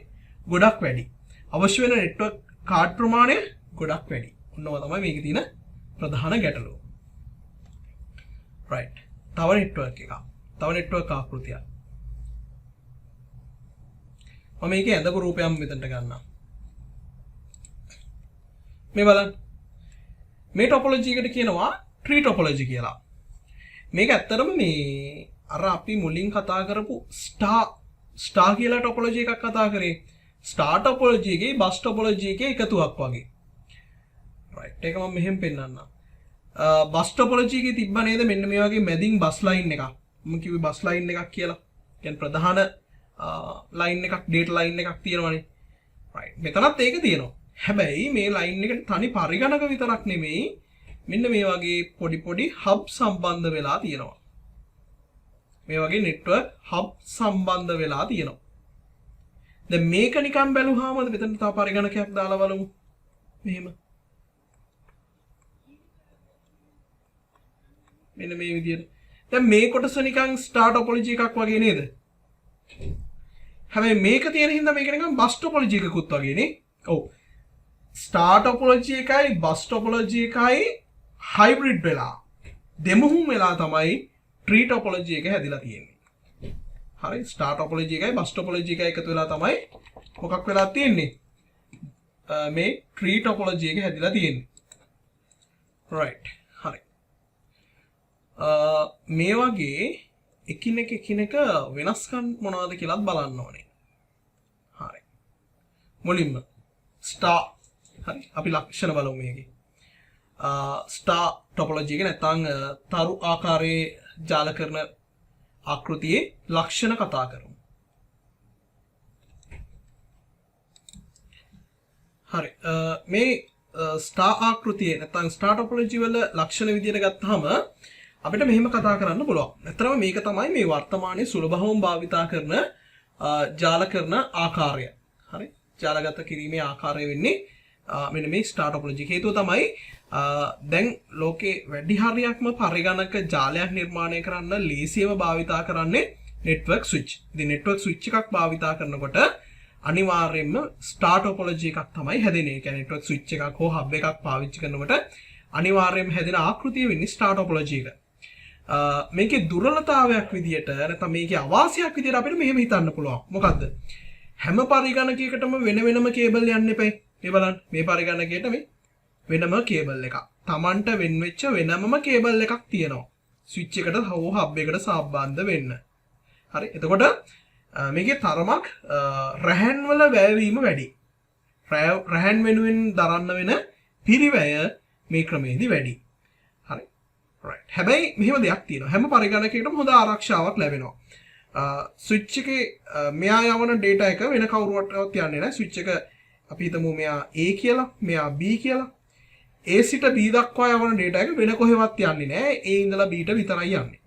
ගොඩක් වැඩි අවශ්‍ය වෙන නෙට්වර්ක් කාඩ් ප්‍රමාණය ගොඩක් වැඩි ඔන්න ඔය තමයි මේකේ තියෙන ප්‍රධාන ගැටලුව right තව නෙට්වර්ක් ආකෘතියක් මම මේකේ ඇඳපු රූපයක් මෙතනට ගන්නවා මේ බලන්න මේ ටොපොලොජි එකට කියනවා ට්‍රී ටොපොලොජි කියලා මේක ඇත්තටම මේ අර අපි මුලින් කතා කරපු ස්ටාර් කියලා ටොපොලොජි එකක් කතා කරේ ස්ටාර් ටොපොලොජි එකේ බස් ටොපොලොජි එකේ එකතුවක් වගේ right ඒක මම මෙහෙම පෙන්නන්නම් බස් ටොපොලොජි එකේ තිබ්බ නේද මෙන්න මේ වගේ මැදින් බස් ලයින් එකක් මම කිව්වේ බස් ලයින් එකක් කියලා කියන්නේ ප්‍රධාන ලයින් එකක් ඩේටා ලයින් එකක් තියෙනවානේ right මෙතනත් ඒක තියෙනවා හැබැයි මේ ලයින් එකට තනි පරිගණක විතරක් නෙමෙයි මෙන්න මේ වගේ පොඩි හබ් සම්බන්ධ වෙලා තියෙනවා මේ වගේ නෙට්වර්ක් හබ් සම්බන්ධ වෙලා තියෙනවා දැන් මේක නිකන් බැලුවාම මෙතන තව පරිගණකයක් දාලා බලමු මෙහෙම මෙන්න මේ විදිහට දැන් මේ කොටස නිකන් ස්ටාර් ටොපොලොජි එකක් වගේ නේද හැබැයි මේක තියෙන හින්දා මේක නිකන් බස් ටොපොලොජි එකකුත් වගේ නේ ඔව් ස්ටාර් ටොපොලොජි එකයි බස් ටොපොලොජි එකයි හයිබ්‍රිඩ් වෙලා දෙමුහුම් වෙලා තමයි ට්‍රී ටොපොලොජි එක හැදිලා තියෙන්නේ හරි ස්ටාර් ටොපොලොජි එකයි බස් ටොපොලොජි එකයි එකතු වෙලා තමයි මොකක් වෙලා තියෙන්නේ මේ ට්‍රී ටොපොලොජි එක හැදිලා තියෙන්නේ right හරි මේ වගේ එකිනෙක වෙනස්කම් මොනවද කියලාත් බලන්න ඕනේ. හරි. මුලින්ම ස්ටාර් හරි අපි ලක්ෂණ බලමු මේකේ. ස්ටාර් ටොපොලොජි එක නැත්නම් තරු ආකාරයේ ජාල කරන ආකෘතියේ ලක්ෂණ කතා කරමු. හරි. මේ ස්ටාර් ආකෘතියේ නැත්නම් ස්ටාර් ටොපොලොජි වල ලක්ෂණ විදියට ගත්තාම අපිට මෙහෙම කතා කරන්න පුළුවන්. ඇත්තටම මේක තමයි මේ වර්තමානයේ සුලභවම භාවිතා කරන ජාල කරන ආකාරය. හරි. ජාලගත කිරීමේ ආකාරය වෙන්නේ මෙන්න මේ ස්ටාර් ටොපොලොජි. හේතුව තමයි දැන් ලෝකේ වැඩි හරියක්ම පරිගණක ජාලයක් නිර්මාණය කරන්න ලේසියම භාවිතා කරන්නේ නෙට්වර්ක් ස්විච්. ඉතින් නෙට්වර්ක් ස්විච් එකක් භාවිතා කරනකොට අනිවාර්යයෙන්ම ස්ටාර් ටොපොලොජි එකක් තමයි හැදෙන්නේ. ඒ කියන්නේ නෙට්වර්ක් ස්විච් එකක් හෝ හබ් එකක් පාවිච්චි කරනකොට අනිවාර්යයෙන්ම හැදෙන ආකෘතිය වෙන්නේ ස්ටාර් ටොපොලොජි එක. මේකේ දුර්වලතාවයක් විදියට නැත්නම් මේකේ අවාසියක් විදියට අපිට මෙහෙම හිතන්න පුළුවන්. මොකද්ද? හැම පරිගණකයකටම වෙන වෙනම කේබල් යන්න එපයි. මේ බලන්න මේ පරිගණකයට මේ වෙනම කේබල් එකක්. Tamanට වෙන් වෙච්ච වෙනමම කේබල් එකක් තියෙනවා. ස්විච් එකට හෝ හබ් එකට සම්බන්ධ වෙන්න. හරි. එතකොට මේකේ තරමක් රැහන් වල වැයවීම වැඩි. රැහන් වෙනුවෙන් දරන්න වෙන පිරිවැය මේ ක්‍රමයේදී වැඩි. හරි. right. හැබැයි මෙහෙම දෙයක් තියෙනවා. හැම පරිගණකයකටම හොඳ ආරක්ෂාවක් ලැබෙනවා. ස්විච් එකේ මෙයා යවන data එක වෙන කවුරුවටවත් යන්නේ නැහැ. ස්විච් එක අපි හිතමු මෙයා A කියලා, මෙයා B කියලා. A සිට B දක්වා යවන data එක වෙන කොහෙවත් යන්නේ නැහැ. A ඉඳලා B ට විතරයි යන්නේ.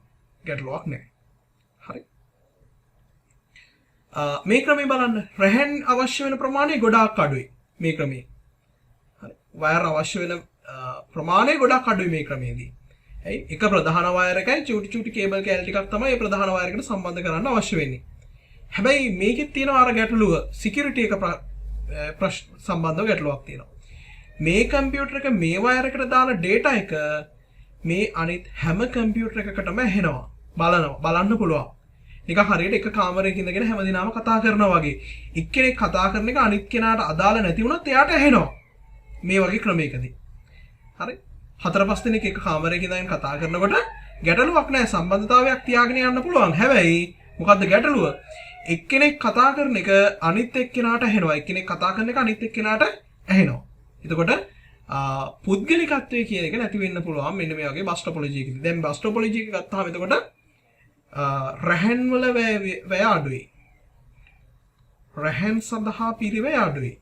ගැටලුවක් නැහැ. හරි. මේ ක්‍රමේ බලන්න රැහන් අවශ්‍ය වෙන ප්‍රමාණය ගොඩාක් අඩුයි මේ ක්‍රමේ. හරි. වයර් අවශ්‍ය වෙන ප්‍රමාණය ගොඩාක් අඩුයි මේ ක්‍රමේදී. ඇයි? එක ප්‍රධාන වයර් එකයි චූටි කේබල් කෑලි ටිකක් තමයි මේ ප්‍රධාන වයර් එකට සම්බන්ධ කරන්න අවශ්‍ය වෙන්නේ. හැබැයි මේකෙත් තියෙන අර ගැටලුව සිකියුරිටි එක සම්බන්ධව ගැටලුවක් තියෙනවා. මේ කම්පියුටර් එක මේ වයර් එකට දාන data එක මේ අනිත් හැම කම්පියුටර් එකකටම ඇහෙනවා. බලන්න පුළුවන්. නිකන් හරියට එක කාමරයක ඉඳගෙන හැමදිනම කතා කරනවා වගේ. එක්කෙනෙක් කතා කරන එක අනිත් කෙනාට අදාළ නැති වුණත් එයාට ඇහෙනවා. මේ වගේ ක්‍රමයකදී. හරි. 4-5 දෙනෙක් එක කාමරයක ඉඳගෙන කතා කරනකොට ගැටලුවක් නැහැ. සම්බන්ධතාවයක් තියාගෙන යන්න පුළුවන්. හැබැයි මොකද්ද ගැටලුව? එක්කෙනෙක් කතා කරන එක අනිත් එක්කෙනාට ඇහෙනවා. එක්කෙනෙක් කතා කරන එක අනිත් එක්කෙනාට ඇහෙනවා. එතකොට පුද්ගලිකත්වය කියන එක නැති වෙන්න පුළුවන් මෙන්න මේ වගේ බස් ටොපොලොජි එකකදී. දැන් බස් ටොපොලොජි එක ගත්තාම එතකොට රැහන් වල වැය අඩුයි. රැහන් සඳහා පිරිවැය අඩුයි.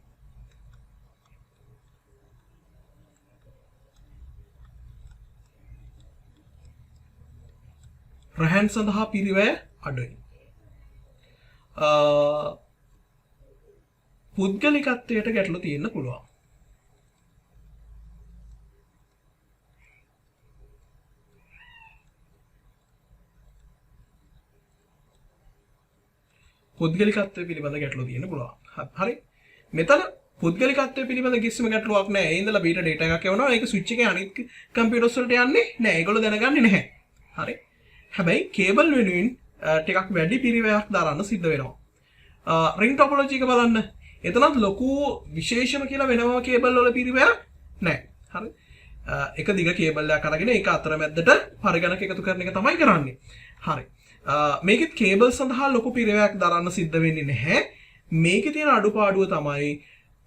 රැහන් සඳහා පිරිවැය අඩුයි. පුද්ගලිකත්වයට ගැටලු තියෙන්න පුළුවන්. පුද්ගලිකත්වය පිළිබඳ ගැටලු තියෙන්න පුළුවන්. හරි. මෙතන පුද්ගලිකත්වය පිළිබඳ කිසිම ගැටලුවක් නැහැ. ඒ ඉඳලා බීට data එකක් යවනවා. ඒක ස්විච් එකේ අනිත් කම්පියුටර්ස් වලට යන්නේ නැහැ. ඒගොල්ලෝ දැනගන්නේ නැහැ. හරි. හැබැයි කේබල් වෙනුවෙන් ටිකක් වැඩි පිරිවැයක් දරන්න සිද්ධ වෙනවා. රින් ටොපොලොජි එක බලන්න. එතනත් ලොකු විශේෂම කියලා වෙනම කේබල් වල පිරිවැයක් නැහැ. හරි. එක දිග කේබල් එකක් අරගෙන ඒක අතරමැද්දට පරිගණක එකතු කරන එක තමයි කරන්නේ. හරි. මේකෙත් කේබල් සඳහා ලොකු පිරිවැයක් දරන්න සිද්ධ වෙන්නේ නැහැ. මේකේ තියෙන අඩුපාඩුව තමයි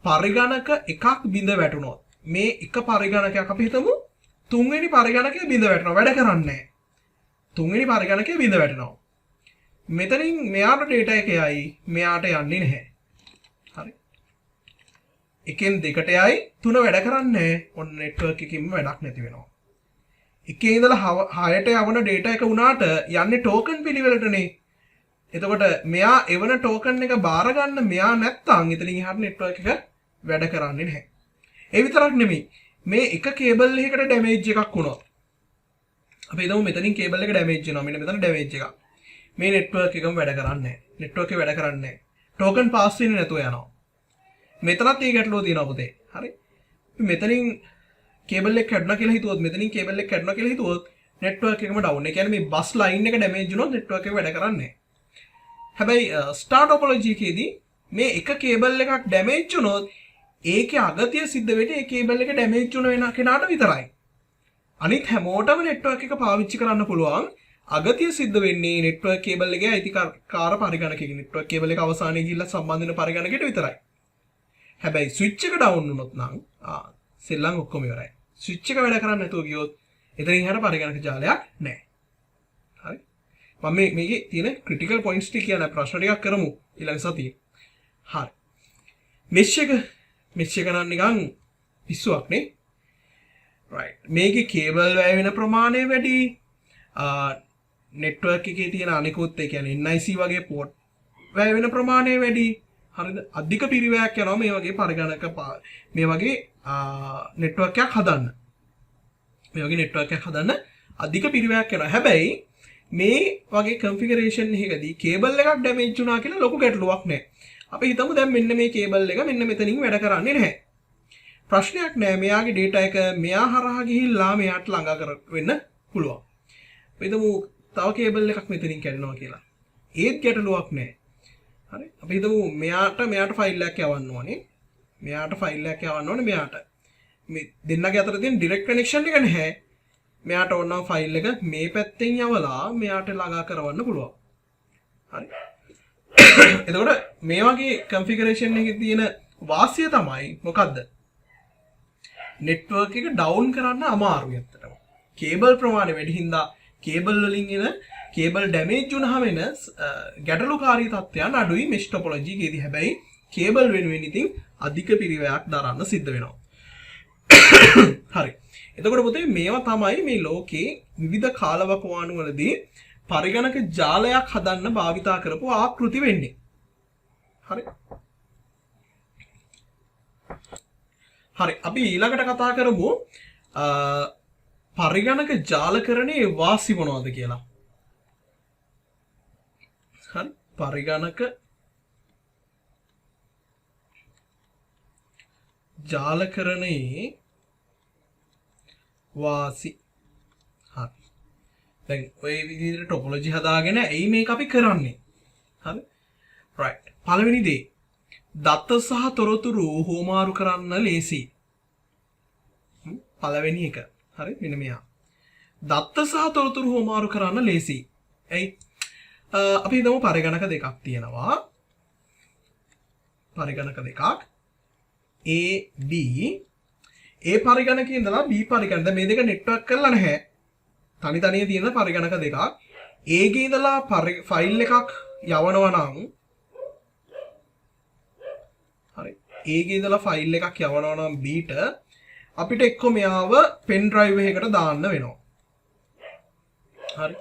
පරිගණක එකක් බිඳ වැටුණොත් මේ එක පරිගණකයක් අපි හිතමු තුන්වෙනි පරිගණකය බිඳ වැටෙනවා වැඩ කරන්නේ නැහැ. තුන්වෙනි පරිගණකය බිඳ වැටෙනවා. මෙතනින් මෙයාට data එක යයි මෙයාට යන්නේ නැහැ. හරි. එකෙන් දෙකට යයි තුන වැඩ කරන්නේ නැහැ. ඔන්න නෙට්වර්ක් එකකින්ම වැඩක් නැති වෙනවා. එකේ ඉඳලා 6ට යවන data එක උනාට යන්නේ token පිළිවෙලටනේ. එතකොට මෙයා එවන token එක බාර ගන්න මෙයා නැත්තම් එතනින් එහාට network එක වැඩ කරන්නේ නැහැ. ඒ විතරක් නෙමෙයි. මේ එක cable එකකට damage එකක් වුණොත් අපි හිතමු මෙතනින් cable එක damage වෙනවා. මෙන්න මෙතන damage එකක්. මේ network එකම වැඩ කරන්නේ නැහැ. network එක වැඩ කරන්නේ නැහැ. token pass වෙන්නේ නැතුව යනවා. මෙතනත් ඒ ගැටලුව තියෙනවා පුතේ. හරි. මෙතනින් කේබල් එක කැඩුණා කියලා හිතුවොත් මෙතනින් කේබල් එක කැඩුණා කියලා හිතුවොත් network එකම down. ඒ කියන්නේ මේ bus line එක damage වුණොත් network එක වැඩ කරන්නේ නැහැ. හැබැයි star topology එකේදී මේ එක කේබල් එකක් damage වුණොත් ඒකේ අගතිය සිද්ධ වෙන්නේ ඒ කේබල් එක damage වුණ වෙන කෙනාට විතරයි. අනිත් හැමෝටම network එක පාවිච්චි කරන්න පුළුවන්. අගතිය සිද්ධ වෙන්නේ නෙට්වර්ක් කේබල් එකේ අයිතිකාර පරිගණකයක නෙට්වර්ක් කේබල් එක අවසානයේ ගිහිල්ලා සම්බන්ධ වෙන පරිගණකයට විතරයි. හැබැයි ස්විච් එක ඩවුන් වුණොත් නම් සෙල්ලම් ඔක්කොම ඉවරයි. ස්විච් එක වැඩ කරන්නේ නැතුව ගියොත් එතනින් එහාට පරිගණක ජාලයක් නැහැ. හරි. මම මේකේ තියෙන ක්‍රිටිකල් පොයින්ට්ස් ටික කියන ප්‍රශ්න ටිකක් කරමු ඊළඟ සතියේ. හරි. මෙෂ් එක නම් නිකන් පිස්සුවක් නේ. right. මේකේ කේබල් වැය වෙන ප්‍රමාණය වැඩි. නෙට්වර්ක් එකේ තියෙන අනිකුත් ඒ කියන්නේ NIC වගේ පෝට් වැය වෙන ප්‍රමාණය වැඩි. හරිද? අධික පිරිවැයක් යනවා මේ වගේ පරිගණක මේ වගේ නෙට්වර්ක් එකක් හදන්න. මේ වගේ නෙට්වර්ක් එකක් හදන්න අධික පිරිවැයක් යනවා. හැබැයි මේ වගේ කන්ෆිගරේෂන් එකකදී කේබල් එකක් ඩැමේජ් වුණා කියලා ලොකු ගැටලුවක් නැහැ. අපි හිතමු දැන් මෙන්න මේ කේබල් එක මෙන්න මෙතනින් වැඩ කරන්නේ නැහැ. ප්‍රශ්නයක් නැහැ. මෙයාගේ data එක මෙයා හරහා ගිහිල්ලා මෙයාට ළඟා කර වෙන්න පුළුවන්. අපි හිතමු තව කේබල් එකක් මෙතනින් කැඩෙනවා කියලා. ඒත් ගැටලුවක් නැහැ. හරි. අපි හිතමු මෙයාට ෆයිල් එකක් යවන්න ඕනේ. මෙයාට ෆයිල් එකක් යවන්න ඕනේ මෙයාට. මේ දෙන්නගේ අතර තියෙන ඩිරෙක්ට් කනෙක්ෂන් එක නැහැ. මෙයාට ඕන නම් ෆයිල් එක මේ පැත්තෙන් යවලා මෙයාට ළඟා කරවන්න පුළුවන්. හරි. එතකොට මේ වගේ කන්ෆිගරේෂන් එකේ තියෙන වාසිය තමයි මොකද්ද? නෙට්වර්ක් එක ඩවුන් කරන්න අමාරුයි ඇත්තටම. කේබල් ප්‍රමාණය වැඩි හින්දා කේබල් වලින් එන කේබල් ඩැමේජ් වුණාම වෙන ගැටලුකාරී තත්ත්වයන් අඩුයි මෙෂ් ටොපොලොජි එකේදී. හැබැයි කේබල් වෙනුවෙන් ඉතින් අධික පිරිවැයක් දරන්න සිද්ධ වෙනවා. හරි. එතකොට පුතේ මේවා තමයි මේ ලෝකේ විවිධ කාලවකවානු වලදී පරිගණක ජාලයක් හදන්න භාවිතා කරපු ආකෘති වෙන්නේ. හරි. හරි. අපි ඊළඟට කතා කරමු පරිගණක ජාලකරණයේ වාසි මොනවද කියලා. හරි. පරිගණක ජාලකරණයේ වාසි. හරි. දැන් ඔය විදිහට ටොපොලොජි හදාගෙන ඇයි මේක අපි කරන්නේ? හරි. right. පළවෙනි දේ දත්ත සහ තොරතුරු හෝමාරු කරන්න ලේසි. පළවෙනි එක. හරි. මෙන්න මෙයා. දත්ත සහ තොරතුරු හෝමාරු කරන්න ලේසි. ඇයි? අපි හිතමු පරිගණක දෙකක් තියෙනවා. පරිගණක දෙකක් A B A පරිගණකේ ඉඳලා B පරිගණක. දැන් මේ දෙක නෙට්වර්ක් කරලා නැහැ. තනි තනිය තියෙන පරිගණක දෙකක්. A ගේ ඉඳලා ෆයිල් එකක් යවනවා නම් හරි. A ගේ ඉඳලා ෆයිල් එකක් යවනවා නම් B ට අපිට එක්ක මෙයාව පෙන් ඩ්‍රයිව් එකකට දාන්න වෙනවා. හරි.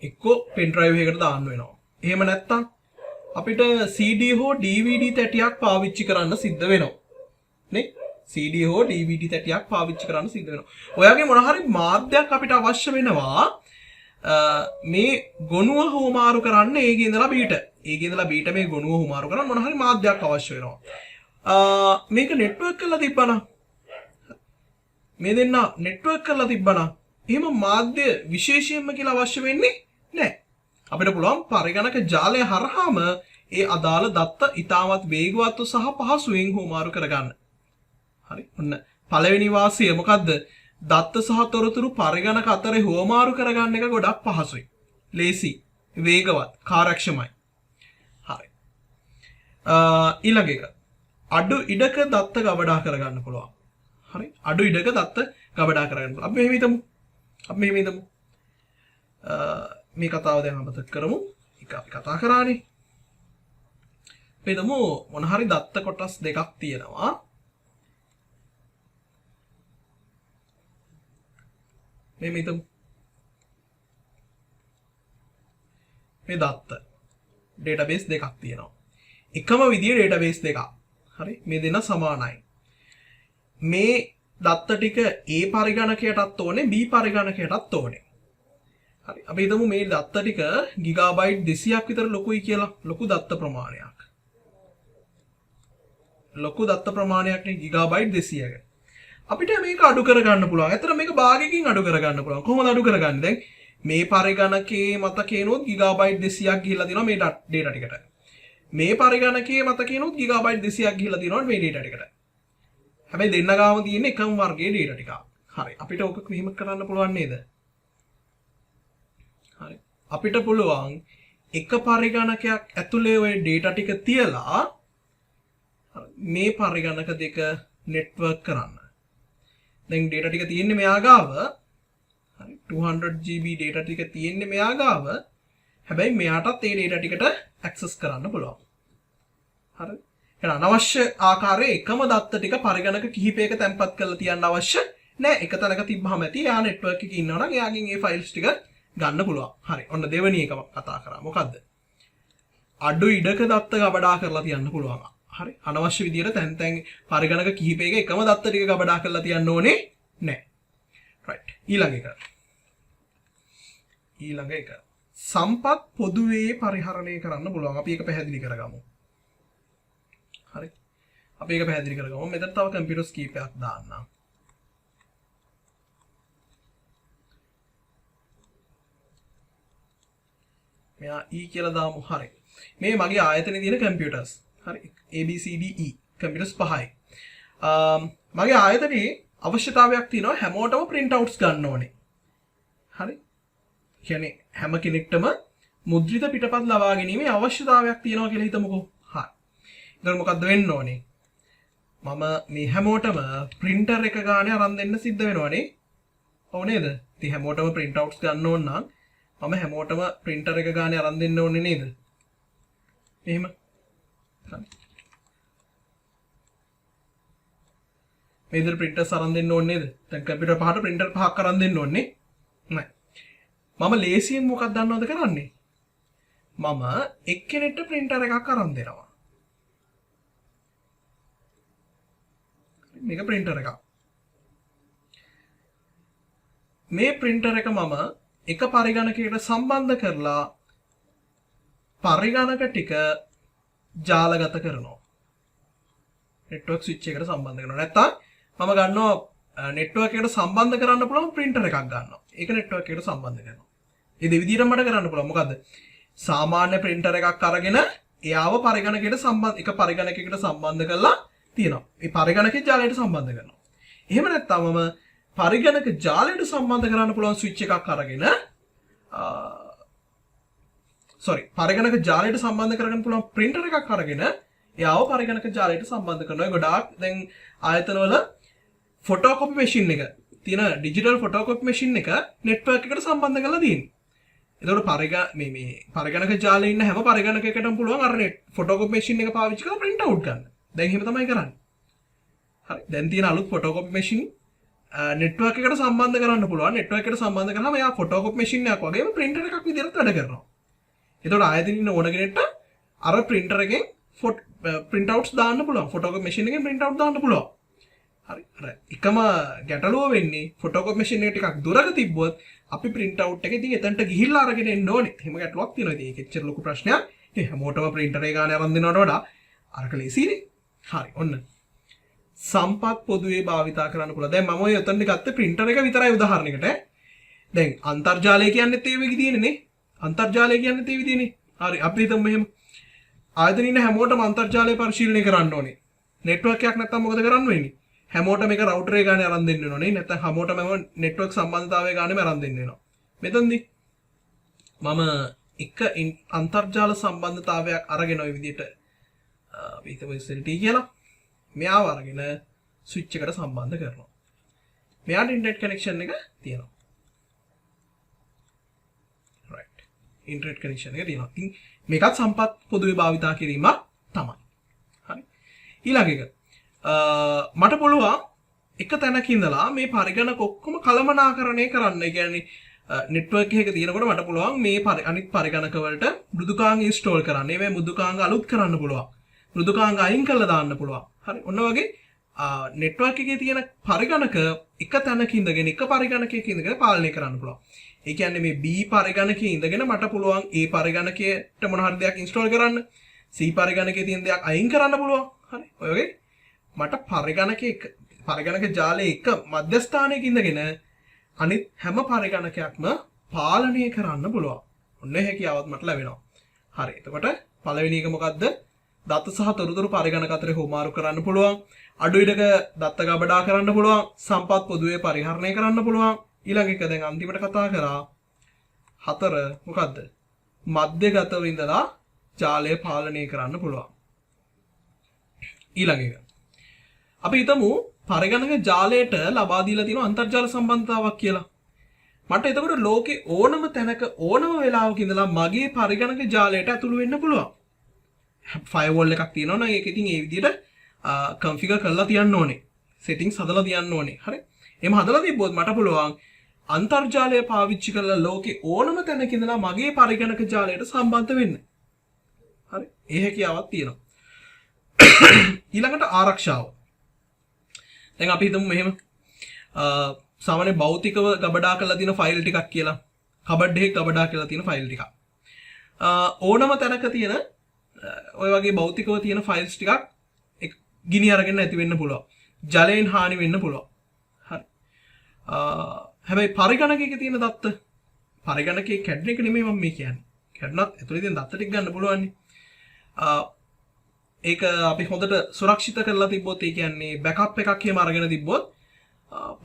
එක්ක පෙන් ඩ්‍රයිව් එකකට දාන්න වෙනවා. එහෙම නැත්නම් අපිට CD හෝ DVD තැටියක් පාවිච්චි කරන්න සිද්ධ වෙනවා. නේ? CD හෝ DVD තැටියක් පාවිච්චි කරන්න සිද්ධ වෙනවා. ඔයාගේ මොන හරි මාධ්‍යයක් අපිට අවශ්‍ය වෙනවා මේ ගොනුව හුවමාරු කරන්න A ගේ ඉඳලා B ට. A ගේ ඉඳලා B ට මේ ගොනුව හුවමාරු කරන්න මොන හරි මාධ්‍යයක් අවශ්‍ය වෙනවා. මේක නෙට්වර්ක් කරලා තිබ්බනම් මේ දෙන්න නෙට්වර්ක් කරලා තිබ්බනම් එහෙම මාධ්‍ය විශේෂයෙන්ම කියලා අවශ්‍ය වෙන්නේ නැහැ. අපිට පුළුවන් පරිගණක ජාලය හරහාම ඒ අදාළ දත්ත ඉතාමත් වේගවත්ව සහ පහසුවෙන් හුවමාරු කරගන්න. හරි. ඔන්න පළවෙනි වාසිය මොකද්ද? දත්ත සහ තොරතුරු පරිගණක අතරේ හුවමාරු කරගන්න එක ගොඩක් පහසුයි. ලේසි, වේගවත්, කාර්යක්ෂමයි. හරි. ඊළඟ එක. අඩු ඉඩක දත්ත ගබඩා කරගන්න පුළුවන්. හරි. අඩු ඉඩක දත්ත ගබඩා කරගන්න පුළුවන්. අපි මෙහෙම හිතමු. මේ කතාව දැන් අමතක කරමු. ඒක අපි කතා කරානේ. අපි හිතමු මොන හරි දත්ත කොටස් දෙකක් තියෙනවා. මේ හිතමු. මේ දත්ත ඩේටාබේස් දෙකක් තියෙනවා. එකම විදිහේ ඩේටාබේස් දෙකක්. හරි. මේ දෙන්න සමානයි. මේ දත්ත ටික A පරිගණකයටත් ඕනේ B පරිගණකයටත් ඕනේ. හරි. අපි හිතමු මේ දත්ත ටික ගිගාබයිට් 200ක් විතර ලොකුයි කියලා. ලොකු දත්ත ප්‍රමාණයක්. ලොකු දත්ත ප්‍රමාණයක් නේ ගිගාබයිට් 200ක. අපිට මේක අඩු කරගන්න පුළුවන්. ඇත්තට මේක භාගයකින් අඩු කරගන්න පුළුවන්. කොහොමද අඩු කරගන්නේ? දැන් මේ පරිගණකයේ මතකේනොත් ගිගාබයිට් 200ක් ගිහිලා තියෙනවා මේ data ටිකට. මේ පරිගණකයේ මතකේනොත් ගිගාබයිට් 200ක් ගිහිලා තියෙනවා මේ data ටිකට. හැබැයි දෙන්න ගාම තියෙන එකම වර්ගයේ data ටික. හරි. අපිට ඕක මෙහෙම කරන්න පුළුවන් නේද? හරි. අපිට පුළුවන් එක පරිගණකයක් ඇතුලේ ওই data ටික තියලා මේ පරිගණක දෙක network කරන්න. දැන් data ටික තියෙන්නේ මෙයා ගාව. හරි 200 GB data ටික තියෙන්නේ මෙයා ගාව. හැබැයි මෙයාටත් ඒ data ටිකට access කරන්න පුළුවන්. හරි. එහෙනම් අනවශ්‍ය ආකාරයේ එකම දත්ත ටික පරිගණක කිහිපයක තැන්පත් කරලා තියන්න අවශ්‍ය නෑ. එක තැනක තිබ්බහම ඇති. එයා network එකේ ඉන්නවා නම් එයාගෙන් මේ files ටික ගන්න පුළුවන්. හරි. ඔන්න දෙවෙනි එකම කතා කරා. මොකද්ද? අඩු ඉඩක දත්ත ගබඩා කරලා තියන්න පුළුවන්. හරි. අනවශ්‍ය විදියට තැන් පරිගණක කිහිපයක එකම දත්ත ටික ගබඩා කරලා තියන්න ඕනේ නෑ. right. ඊළඟ එක. සම්පත් පොදුවේ පරිහරණය කරන්න පුළුවන්. අපි ඒක පැහැදිලි කරගමු. හරි. අපි ඒක පැහැදිලි කරගමු. මෙතන තව කම්පියුටර්ස් කීපයක් දාන්නම්. මෙයා E කියලා දාමු. හරි. මේ මගේ ආයතනයේ තියෙන කම්පියුටර්ස්. හරි. ABCD E කම්පියුටර්ස් 5යි. මගේ ආයතනයේ අවශ්‍යතාවයක් තියෙනවා හැමෝටම print outs ගන්න ඕනේ. හරි. කියන්නේ හැම කෙනෙක්ටම මුද්‍රිත පිටපත් ලබා ගැනීමේ අවශ්‍යතාවයක් තියෙනවා කියලා හිතමුකෝ. හරි. එතකොට මොකද්ද වෙන්න ඕනේ? මම මේ හැමෝටම printer එක ගානේ අරන් දෙන්න සිද්ධ වෙනවනේ. ඔව් නේද? ඉතින් හැමෝටම print outs ගන්න ඕන නම් මම හැමෝටම printer එක ගානේ අරන් දෙන්න ඕනේ නේද? එහෙම. හරි. මේ විදිහට printers අරන් දෙන්න ඕනේ නේද? දැන් කම්පියුටර් පහට printer පහක් අරන් දෙන්න ඕනේ. නෑ. මම ලේසියෙන් මොකක්ද දන්නවද කරන්නේ? මම එක්කෙනෙක්ට printer එකක් අරන් දෙනවා. මේක printer එකක්. මේ printer එක මම එක පරිගණකයකට සම්බන්ධ කරලා පරිගණක ටික ජාලගත කරනවා. network switch එකට සම්බන්ධ කරනවා. නැත්නම් මම ගන්නවා network එකට සම්බන්ධ කරන්න පුළුවන් printer එකක් ගන්නවා. ඒක network එකට සම්බන්ධ කරනවා. මේ දෙවිදිහටම මට කරන්න පුළුවන්. මොකද්ද? සාමාන්‍ය printer එකක් අරගෙන එයාව පරිගණකයට සම්බන්ධ එක පරිගණකයකට සම්බන්ධ කරලා තියෙනවා. මේ පරිගණකයේ ජාලයට සම්බන්ධ කරනවා. එහෙම නැත්නම් මම පරිගණක ජාලයට සම්බන්ධ කරන්න පුළුවන් ස්විච් එකක් අරගෙන පරිගණක ජාලයට සම්බන්ධ කරගන්න පුළුවන් printer එකක් අරගෙන එයාව පරිගණක ජාලයට සම්බන්ධ කරනවා. ගොඩාක් දැන් ආයතනවල ෆොටෝකොපි මැෂින් එක තියෙන ඩිජිටල් ෆොටෝකොපි මැෂින් එක network එකට සම්බන්ධ කරලා තියෙනවා. එතකොට මේ පරිගණක ජාලේ ඉන්න හැම පරිගණකයකටම පුළුවන් අර ෆොටෝකොපි මැෂින් එක පාවිච්චි කරලා print out ගන්න. දැන් එහෙම තමයි කරන්නේ. හරි. දැන් තියෙන අලුත් ෆොටෝකොපි මැෂින් network එකට සම්බන්ධ කරන්න පුළුවන්. network එකට සම්බන්ධ කරාම එයා ෆොටෝකොපි මැෂින් එකක් වගේම printer එකක් විදිහට වැඩ කරනවා. එතකොට ආයතනයේ ඉන්න ඕන කෙනෙක්ට අර printer එකෙන් print outs දාන්න පුළුවන්. ෆොටෝකොපි මැෂින් එකෙන් print out දාන්න පුළුවන්. හරි. අර එකම ගැටලුව වෙන්නේ ෆොටෝකොපි මැෂින් එක ටිකක් දුරක තිබ්බොත් අපි print out එක ඉතින් එතනට ගිහිල්ලා අරගෙන එන්න ඕනේ. එහෙම ගැටලුවක් තියෙනවා. ඉතින් ඒක එච්චර ලොකු ප්‍රශ්නයක්. ඉතින් හැමෝටම printer එක ගානේ අරන් දෙනවට වඩා අරක ලේසියිනේ. හරි. ඔන්න. සම්පත් පොදුවේ භාවිතා කරන්න පුළුවන්. දැන් මම ඔය එතනදි ගත්ත printer එක විතරයි උදාහරණයකට. දැන් අන්තර්ජාලය කියන්නේත් ඒ වගේ තියෙන්නේ නේ. අන්තර්ජාලය කියන්නේත් ඒ විදිහනේ. හරි. අපි හිතමු මෙහෙම. ආයතනයේ ඉන්න හැමෝටම අන්තර්ජාලය පරිශීලනය කරන්න ඕනේ. network එකක් නැත්තම් මොකද කරන්න වෙන්නේ? හැමෝටම එක router එක ගානේ අරන් දෙන්න වෙනවා නේ. නැත්තම් හැමෝටම network සම්බන්ධතාවය ගානේම අරන් දෙන්න වෙනවා. මෙතනදී මම එක අන්තර්ජාල සම්බන්ධතාවයක් අරගෙන ওই විදිහට අපි හිතමු SLT කියලා. මෙයාව අරගෙන ස්විච් එකට සම්බන්ධ කරනවා. මෙයාට ඉන්ටර්නෙට් කනෙක්ෂන් එක තියෙනවා. right. ඉන්ටර්නෙට් කනෙක්ෂන් එක තියෙනවා. ඉතින් මේකත් සම්පත් පොදුවේ භාවිතා කිරීම තමයි. හරි. ඊළඟ එක. මට පුළුවන් එක තැනක ඉඳලා මේ පරිගණක ඔක්කොම කළමනාකරණය කරන්න. ඒ කියන්නේ network එකක තියෙනකොට මට පුළුවන් මේ අනිත් පරිගණක වලට මෘදුකාංග install කරන්න. මේ මෘදුකාංග අලුත් කරන්න පුළුවන්. මෘදුකාංග අයින් කරලා දාන්න පුළුවන්. හරි. ඔන්න වගේ network එකේ තියෙන පරිගණක එක තැනක ඉඳගෙන එක පරිගණකයක ඉඳගෙන පාලනය කරන්න පුළුවන්. ඒ කියන්නේ මේ B පරිගණකයේ ඉඳගෙන මට පුළුවන් A පරිගණකයට මොන හරි දෙයක් install කරන්න. C පරිගණකයේ තියෙන දෙයක් අයින් කරන්න පුළුවන්. හරි. ඔය වගේ මට පරිගණක ජාලයේ එක මධ්‍යස්ථානයක ඉඳගෙන අනිත් හැම පරිගණකයක්ම පාලනය කරන්න පුළුවන්. ඔන්න හැකියාවත් මට ලැබෙනවා. හරි. එතකොට පළවෙනි එක මොකද්ද? දත්ත සහ තොරතුරු පරිගණක අතරේ හොමාරු කරන්න පුළුවන්. අඩු ඉඩක දත්ත ගබඩා කරන්න පුළුවන්. සම්පත් පොදුවේ පරිහරණය කරන්න පුළුවන්. ඊළඟ එක දැන් අන්තිමට කතා කරා 4 මොකද්ද? මධ්‍යගතව ඉඳලා ජාලය පාලනය කරන්න පුළුවන්. ඊළඟ එක. අපි හිතමු පරිගණක ජාලයට ලබා දීලා තියෙන අන්තර්ජාල සම්බන්ධතාවක් කියලා. මට එතකොට ලෝකේ ඕනම තැනක ඕනම වෙලාවක ඉඳලා මගේ පරිගණක ජාලයට ඇතුළු වෙන්න පුළුවන්. ෆයර්වෝල් එකක් තියෙනවා නම් ඒක ඉතින් ඒ විදිහට කන්ෆිගර් කරලා තියන්න ඕනේ. සෙටින්ග්ස් හදලා තියන්න ඕනේ. හරි. එහෙම හදලා තිබ්බොත් මට පුළුවන් අන්තර්ජාලය පාවිච්චි කරලා ලෝකේ ඕනම තැනක ඉඳලා මගේ පරිගණක ජාලයට සම්බන්ධ වෙන්න. හරි. ඒ හැකියාවක් තියෙනවා. ඊළඟට ආරක්ෂාව. දැන් අපි හිතමු මෙහෙම සාමාන්‍ය භෞතිකව ගබඩා කරලා තියෙන ෆයිල් ටිකක් කියලා. කබඩ් එකේ ගබඩා කරලා තියෙන ෆයිල් ටිකක්. ඕනම තැනක තියෙන ඔය වගේ භෞතිකව තියෙන ෆයිල්ස් ටිකක් ගිනි අරගෙන නැති වෙන්න පුළුවන්. ජලයෙන් හානි වෙන්න පුළුවන්. හරි. හැබැයි පරිගණකයක තියෙන දත්ත පරිගණකයේ කැඩෙන එක නෙමෙයි මම මේ කියන්නේ. කැඩුණත් ඇතුලේ තියෙන දත්ත ටික ගන්න පුළුවන් නේ. ඒක අපි හොඳට සුරක්ෂිත කරලා තිබ්බොත් ඒ කියන්නේ බෑකප් එකක් එහෙම අරගෙන තිබ්බොත්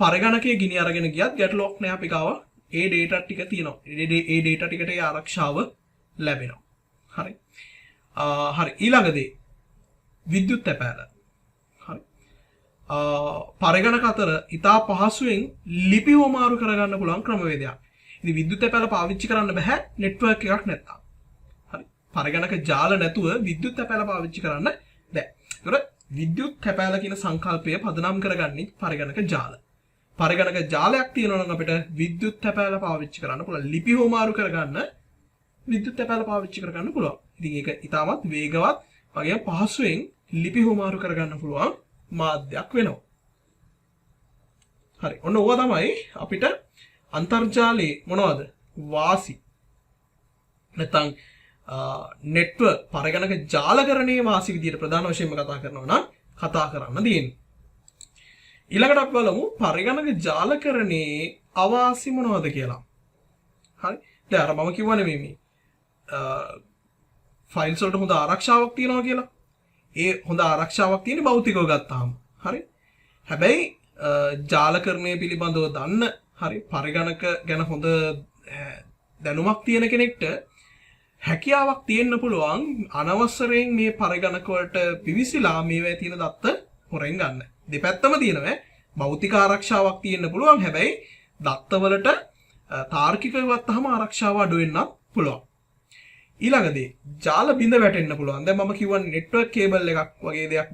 පරිගණකයේ ගිනි අරගෙන ගියත් ගැටලුවක් නෑ අපි ගාව ඒ data ටික තියෙනවා. ඒ data ටිකට ඒ ආරක්ෂාව ලැබෙනවා. හරි. හරි ඊළඟ දේ විද්‍යුත් තැපෑල. හරි. පරිගණක අතර ඉතා පහසුවෙන් ලිපි හොමාරු කරගන්න පුළුවන් ක්‍රමවේදයක්. ඉතින් විද්‍යුත් තැපෑල පාවිච්චි කරන්න බෑ නෙට්වර්ක් එකක් නැත්තම්. හරි. පරිගණක ජාල නැතුව විද්‍යුත් තැපෑල පාවිච්චි කරන්න බෑ. ඒතර විද්‍යුත් තැපෑල කියන සංකල්පය පදනම් කරගන්නේ පරිගණක ජාල. පරිගණක ජාලයක් තියෙනවා නම් අපිට විද්‍යුත් තැපෑල පාවිච්චි කරන්න පුළුවන්. ලිපි හොමාරු කරගන්න විද්‍යුත් තැපෑල පාවිච්චි කරගන්න පුළුවන්. ඉතින් ඒක ඉතාමත් වේගවත් වගේ පහසුවෙන් ලිපි හොමාරු කරගන්න පුළුවන් මාධ්‍යයක් වෙනවා. හරි. ඔන්න ඕවා තමයි අපිට අන්තර්ජාලයේ මොනවද? වාසි. නැත්නම් නෙට්වර්ක් පරිගණක ජාලකරණයේ වාසි විදියට ප්‍රධාන වශයෙන්ම කතා කරනවා නම් කතා කරන්න තියෙන්නේ. ඊළඟට අපි බලමු පරිගණක ජාලකරණයේ අවාසි මොනවද කියලා. හරි. දැන් අර මම කිව්වනේ මේ ෆයිල්ස් වලට හොඳ ආරක්ෂාවක් තියෙනවා කියලා. ඒ හොඳ ආරක්ෂාවක් තියෙන්නේ භෞතිකව ගත්තාම. හරි. හැබැයි ජාලකරණය පිළිබඳව දන්න හරි පරිගණක ගැන හොඳ දැනුමක් තියෙන කෙනෙක්ට හැකියාවක් තියෙන්න පුළුවන් අනවසරයෙන් මේ පරිගණක වලට පිවිසිලා මේවා තියෙන දත්ත හොරෙන් ගන්න. දෙපැත්තම තියෙනවා. භෞතික ආරක්ෂාවක් තියෙන්න පුළුවන්. හැබැයි දත්ත වලට තාර්කිකව ගත්තාම ආරක්ෂාව අඩු වෙන්නත් පුළුවන්. ඊළඟදී ජාල බිඳ වැටෙන්න පුළුවන්. දැන් මම කියවන්නේ නෙට්වර්ක් කේබල් එකක් වගේ දෙයක්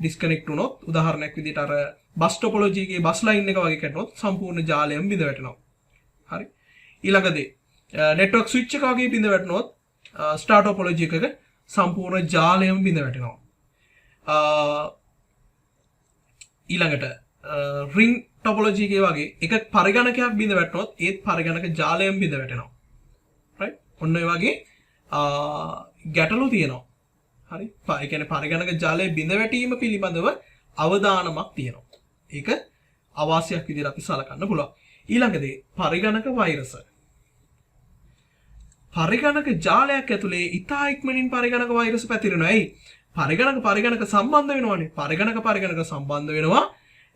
ඩිස්කනෙක්ට් වුණොත් උදාහරණයක් විදිහට අර බස් ටොපොලොජි එකේ බස් ලයින් එක වගේ කැඩුණොත් සම්පූර්ණ ජාලයම බිඳ වැටෙනවා. හරි. ඊළඟදී නෙට්වර්ක් ස්විච් එක වගේ බිඳ වැටුණොත් ස්ටාර් ටොපොලොජි එකක සම්පූර්ණ ජාලයම බිඳ වැටෙනවා. ඊළඟට රින් ටොපොලොජි එකේ වගේ එක පරිගණකයක් බිඳ වැටුණොත් ඒත් පරිගණක ජාලයම බිඳ වැටෙනවා. right ඔන්න ඔය වගේ ගැටලු තියෙනවා. හරි. ඒ කියන්නේ පරිගණක ජාලයේ බිඳ වැටීම පිළිබඳව අවදානමක් තියෙනවා. ඒක අවාසියක් විදිහට අපි සලකන්න පුළුවන්. ඊළඟ දේ පරිගණක වෛරස. පරිගණක ජාලයක් ඇතුලේ ඉතා ඉක්මනින් පරිගණක වෛරස පැතිරෙනවා. ඇයි? පරිගණක සම්බන්ධ වෙනවානේ. පරිගණක සම්බන්ධ වෙනවා.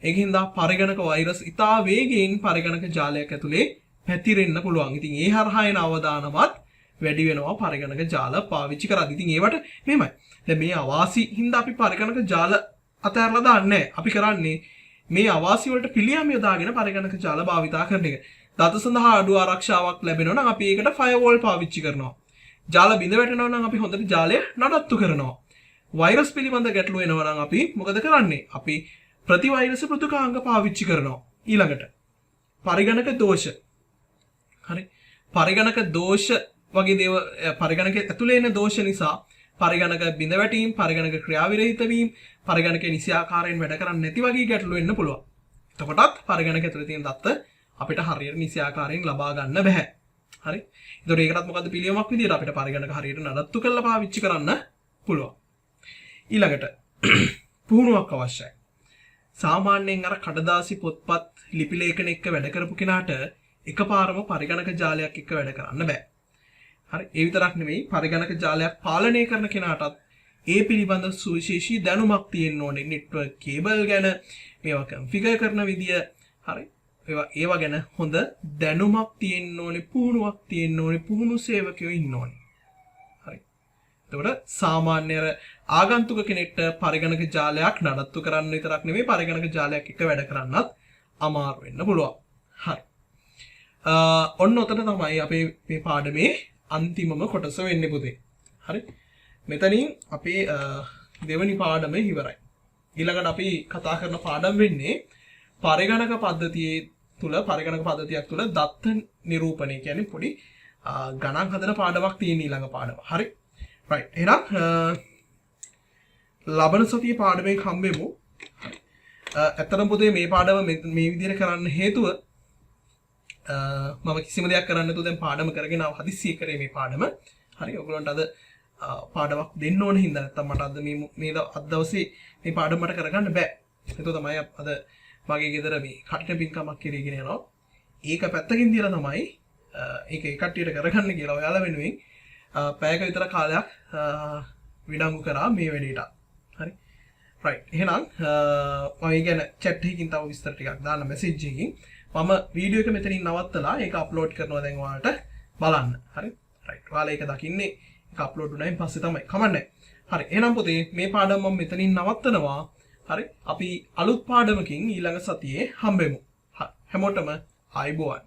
ඒකින්ද පරිගණක වෛරස් ඉතා වේගයෙන් පරිගණක ජාලයක් ඇතුලේ පැතිරෙන්න පුළුවන්. ඉතින් ඒ හරහා එන අවදානමත් වැඩි වෙනවා පරිගණක ජාල පාවිච්චි කරද්දී. ඉතින් ඒවට මෙහෙමයි. දැන් මේ අවාසි හින්දා අපි පරිගණක ජාල අතහැරලා දාන්නේ නැහැ. අපි කරන්නේ මේ අවාසි වලට පිළියම් යොදාගෙන පරිගණක ජාල භාවිතා කරන එක. දත සඳහා අඩු ආරක්ෂාවක් ලැබෙනවා නම් අපි ඒකට ෆයර්වෝල් පාවිච්චි කරනවා. ජාල බිඳ වැටෙනවා නම් අපි හොඳට ජාලය නඩත්තු කරනවා. වෛරස් පිළිබඳ ගැටලු එනවා නම් අපි මොකද කරන්නේ? අපි ප්‍රතිවෛරස පෘතුකාංග පාවිච්චි කරනවා. ඊළඟට පරිගණක දෝෂ. හරි. පරිගණක දෝෂ වගේ දේව පරිගණක ඇතුලේ එන දෝෂ නිසා පරිගණක බිඳ වැටීම්, පරිගණක ක්‍රියාවිරහිත වීම, පරිගණකේ නිසි ආකාරයෙන් වැඩ කරන්නේ නැති වගේ ගැටලු එන්න පුළුවන්. එතකොටත් පරිගණක ඇතුලේ තියෙන දත්ත අපිට හරියට නිසි ආකාරයෙන් ලබා ගන්න බෑ. හරි. ඒතකොට ඒකටත් මොකද්ද පිළියමක් විදියට අපිට පරිගණක හරියට නඩත්තු කරලා පාවිච්චි කරන්න පුළුවන්. ඊළඟට පුහුණුවක් අවශ්‍යයි. සාමාන්‍යයෙන් අර කඩදාසි පොත්පත් ලිපි ලේඛන එක්ක වැඩ කරපු කෙනාට එකපාරම පරිගණක ජාලයක් එක්ක වැඩ කරන්න බෑ. හරි. ඒ විතරක් නෙමෙයි පරිගණක ජාලයක් පාලනය කරන කෙනාටත් ඒ පිළිබඳ සුවිශේෂී දැනුමක් තියෙන්න ඕනේ. නෙට්වර්ක් කේබල් ගැන, මේවා කන්ෆිගර් කරන විදිය, හරි. ඒවා ගැන හොඳ දැනුමක් තියෙන්න ඕනේ, පුහුණුවක් තියෙන්න ඕනේ, පුහුණු සේවකයෝ ඉන්න ඕනේ. හරි. එතකොට සාමාන්‍ය ආගන්තුක කෙනෙක්ට පරිගණක ජාලයක් නඩත්තු කරන්න විතරක් නෙමෙයි පරිගණක ජාලයක් එක්ක වැඩ කරන්නත් අමාරු වෙන්න පුළුවන්. හරි. ඔන්න ඔතන තමයි අපේ මේ පාඩමේ අන්තිමම කොටස වෙන්නේ පුතේ. හරි. මෙතනින් අපේ දෙවැනි පාඩම ඉවරයි. ඊළඟට අපි කතා කරන පාඩම් වෙන්නේ පරිගණක පද්ධතියේ තුල පරිගණක පද්ධතියක් තුල දත්ත නිරූපණය කියන්නේ පොඩි ගණන් හදන පාඩමක් තියෙන ඊළඟ පාඩම. හරි. right. එහෙනම් ලබන සතියේ පාඩමෙන් හම්බෙමු. ඇත්තටම පුතේ මේ පාඩම මේ විදිහට කරන්න හේතුව මම කිසිම දෙයක් කරන්න නැතුව දැන් පාඩම කරගෙන ආව හදිස්සිය කරේ මේ පාඩම. හරි. ඔයගොල්ලන්ට අද පාඩමක් දෙන්න ඕන හින්දා නැත්තම් මට අද මේ දවසේ මේ පාඩම මට කරගන්න බෑ. ඒක තමයි අද මගේ ගෙදර මේ කටින පින්කමක් කරගෙන යනවා. ඒක පැත්තකින් තියලා තමයි ඒක ඒ කට්ටියට කරගන්න කියලා ඔයාලා වෙනුවෙන් පැයක විතර කාලයක් විඩංගු කරා මේ වැඩේට. හරි. right. එහෙනම් මම ගැන chat එකකින් තව විස්තර ටිකක් දාන්න message එකකින් මම වීඩියෝ එක මෙතනින් නවත්තලා ඒක අප්ලෝඩ් කරනවා දැන් ඔයාලට බලන්න. හරි. right. ඔයාලා ඒක දකින්නේ ඒක අප්ලෝඩ් වුණායින් පස්සේ තමයි. කමන්නේ. හරි. එහෙනම් පුතේ මේ පාඩම මම මෙතනින් නවත්තනවා. හරි. අපි අලුත් පාඩමකින් ඊළඟ සතියේ හම්බෙමු. හැමෝටම ආයුබෝවන්.